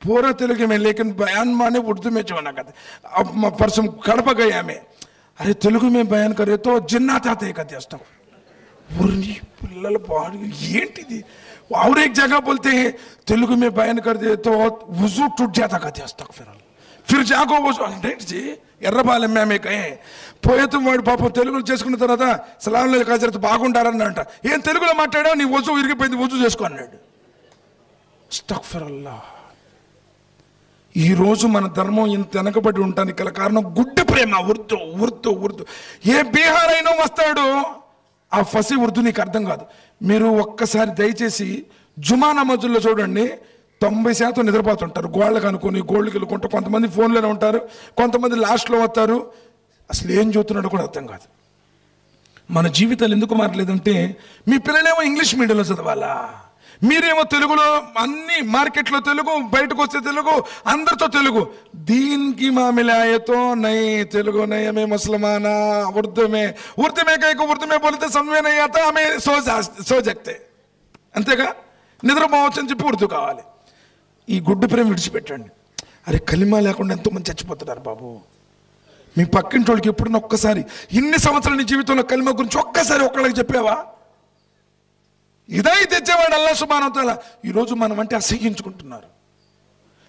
पूरा तेलुगु में, लेकिन बयान माने उर्दू में जो ना करते. अब परसों कड़प गया मैं, अरे तेलुगु में बयान करे तो जिन्नात आते कहते हैं. और एक जगह बोलते हैं तेलुगु में बयान कर दे तो वजू टूट जाता कहते हैं. फिर जागो वजू అంటే ఎర్రపాలెం మేమే కయే పోయేతు వాడు పాపం తెలుగులో చేసుకున్న తర్వాత సలాం అలైకుం హజరత్ బాగుంటారని అంట. ఏం తెలుగులో మాట్లాడావు, నీ వజూ ఇరిగిపోయింది, వజూ చేసుకో అన్నాడు. అస్తగ్ఫిరుల్లాహ్. ఈరోజు మన ధర్మం ఇంత వెనకబడి ఉండడానికి గల కారణం గుడ్డి ప్రేమ. ఉర్దూ ఉర్దూ ఉర్దూ. ఏ బీహార్ అయినా వస్తాడు, ఆ ఫసి ఉర్దూ నీకు అర్థం కాదు. మీరు ఒక్కసారి దయచేసి జుమా నమాజుల్లో చూడండి, 90% నిద్రపోతుంటారు. గోళ్ళకు అనుకుని గోళ్ళకి వెళ్ళుకుంటూ, కొంతమంది ఫోన్లోనే ఉంటారు, కొంతమంది లాస్ట్లో వస్తారు. అసలు ఏం చూస్తున్నాడో కూడా అర్థం కాదు. మన జీవితాలు ఎందుకు మారలేదంటే, మీ పిల్లలేమో ఇంగ్లీష్ మీడియంలో చదవాలా, మీరేమో తెలుగులో, అన్ని మార్కెట్లో తెలుగు, బయటకు వస్తే తెలుగు, అందరితో తెలుగు. దీనికి మామిలాయతో నై తెలుగు నై మే ముసల్మానా ఉర్దూ మే కైకు ఉర్దూ మే బోలితే సమమే నై ఆతా హమే సో జగతే. అంతేగా, నిద్రపోవచ్చు అని చెప్పి ఉర్దూ కావాలి. ఈ గుడ్డు ప్రేమ విడిచిపెట్టండి. అరే కలిమా లేకుండా ఎంతోమంది చచ్చిపోతున్నారు బాబు. మీ పక్కింటి వాళ్ళకి ఎప్పుడన్నా ఒక్కసారి, ఇన్ని సంవత్సరాల నీ జీవితంలో కలిమా గురించి ఒక్కసారి ఒక్కళ్ళకి చెప్పావా? ఇదై తెచ్చేవాడు అల్లాహ్ సుబ్హానహు వ తఆలా. ఈరోజు మనం అంటే అసహ్యించుకుంటున్నారు.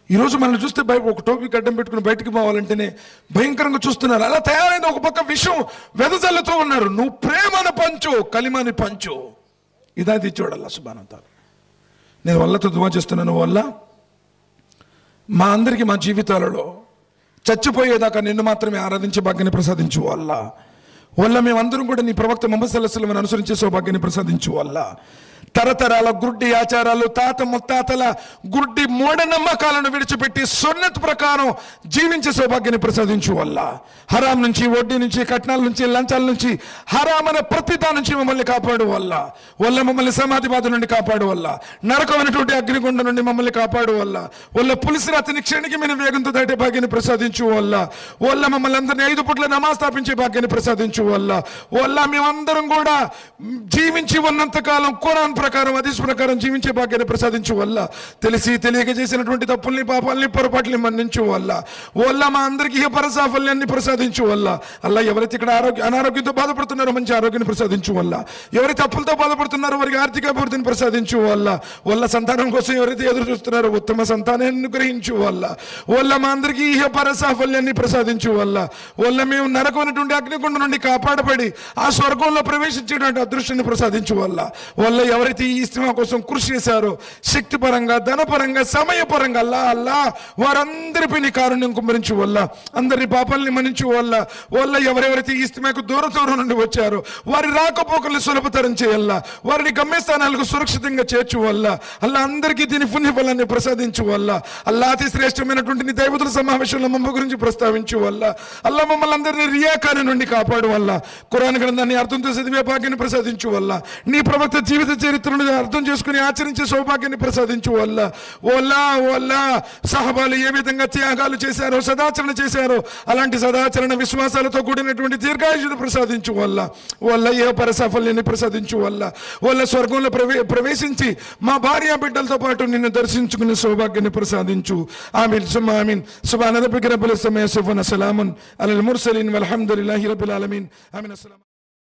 ఈరోజు మనల్ని చూస్తే ఒక టోపీ గడ్డం పెట్టుకుని బయటికి పోవాలంటేనే భయంకరంగా చూస్తున్నారు. అలా తయారైంది. ఒక పక్క విషయం వెదజల్లుతూ ఉన్నారు. నువ్వు ప్రేమను పంచు, కలిమాని పంచు. ఇదా తెచ్చేవాడు అల్లాహ్ సుబ్హానహు వ తఆలా. నేను వల్లతో దువా చేస్తున్నాను, వల్ల మా అందరికీ మా జీవితాలలో చచ్చిపోయేదాకా నిన్ను మాత్రమే ఆరాధించే భాగ్యాన్ని ప్రసాదించు. వల్ల వల్ల మేమందరం కూడా నీ ప్రవక్త ముహమ్మద్ సల్లల్లాహు అలైహి వసల్లం అనుసరించే సౌభాగ్యాన్ని ప్రసాదించు వల్ల తరతరాల గుడ్డి ఆచారాలు తాత ముత్తాతల గుడ్డి మూఢనమ్మకాలను విడిచిపెట్టి సున్నత్ ప్రకారం జీవించే సౌభాగ్యాన్ని ప్రసాదించు వల్ల హరాం నుంచి, వడ్డీ నుంచి, కట్నాల నుంచి, లంచాల నుంచి, హరామన ప్రతిదా నుంచి మమ్మల్ని కాపాడు వల్ల మమ్మల్ని సమాధి బాధ నుండి కాపాడు వల్ల నరకమైనటువంటి అగ్నిగుండ నుండి మమ్మల్ని కాపాడు వల్ల పులిసిన అతని క్షణికమైన వేగంతో దాటే భాగ్యాన్ని ప్రసాదించు వల్ల మమ్మల్ని అందరినీ 5 పూట్ల నమాజ్ స్థాపించే భాగ్యాన్ని ప్రసాదించు వల్ల మేమందరం కూడా జీవించి ఉన్నంత కాలం ఖురాన్ ప్రకారం, హదీస్ ప్రకారం జీవించే భాగ్యాన్ని ప్రసాదించు వల్ల తెలిసి తెలియక చేసినటువంటి తప్పుల్ని, పాపాలని, పొరపాట్లని మన్నించు వల్ల మా అందరికీ పరసాఫల్యాన్ని ప్రసాదించు వల్ల అల్లా ఎవరైతే ఇక్కడ అనారోగ్యంతో బాధపడుతున్నారో మంచి ఆరోగ్యాన్ని ప్రసాదించు వల్ల ఎవరైతే అప్పులతో బాధపడుతున్నారో వారికి ఆర్థిక అభివృద్ధిని ప్రసాదించు వల్ల సంతానం కోసం ఎవరైతే ఎదురు చూస్తున్నారో ఉత్తమ సంతానాన్ని అనుగ్రహించు వల్ల మా అందరికీ పరసాఫల్యాన్ని ప్రసాదించు వల్ల మేము నరకమైనటువంటి అగ్నిగుండ నుండి కాపాడబడి ఆ స్వర్గంలో ప్రవేశించేటువంటి అదృష్టాన్ని ప్రసాదించు వల్ల ఎవరైతే ఈ ఇస్తిమా కోసం కృషి చేశారో శక్తిపరంగా, ధనపరంగా, సమయపరంగా అల్లా వారందరిపై నీ కారుణ్యం కుమ్మరించు వల్ల అందరి పాపాలని మన్నించు వల్ల ఎవరెవరైతే ఈ ఇస్తిమాకు దూరం నుండి వచ్చారో వారి రాకపోకలను సులభతరం చేయాల, వారిని గమ్యస్థానాలకు సురక్షితంగా చేర్చు వల్ల అల్లా అందరికీ దీని పుణ్యఫలాన్ని ప్రసాదించు వల్ల అల్లా అతి శ్రేష్టమైనటువంటి నీ దైవతుల సమావేశంలో మమ్మ గురించి ప్రస్తావించు వల్ల అల్లా మమ్మల్ని అందరినీ రియాకారి నుండి కాపాడు వల్ల ఖురాన్ గ్రంథాన్ని అర్థంతో చదివే భాగ్యాన్ని ప్రసాదించు వల్ల నీ ప్రవక్త జీవిత చరిత్రను అర్థం చేసుకుని ఆచరించే సౌభాగ్యాన్ని ప్రసాదించు వల్ల సహబాలు ఏ విధంగా త్యాగాలు చేశారో, సదాచరణ చేశారో అలాంటి సదాచరణ విశ్వాసాలతో కూడినటువంటి దీర్ఘాయుషును ప్రసాదించు వల్ల ఏ పరసాఫల్యాన్ని ప్రసాదించు వల్ల స్వర్గంలో ప్రవేశించి మా భార్య బిడ్డలతో పాటు నిన్ను దర్శించుకునే సౌభాగ్యాన్ని ప్రసాదించు. ఆమీన్ సుమ్మా ఆమీన్. సుబ్హాన రబ్బిక రబ్బిల్ ఇజ్జతి అమ్మా యసిఫూన్, సలామున్ అలల్ ముర్సలీన్ వల్హమ్దులిల్లాహి రబ్బిల్ ఆలమీన్. ఆమీన్. అస్సలాము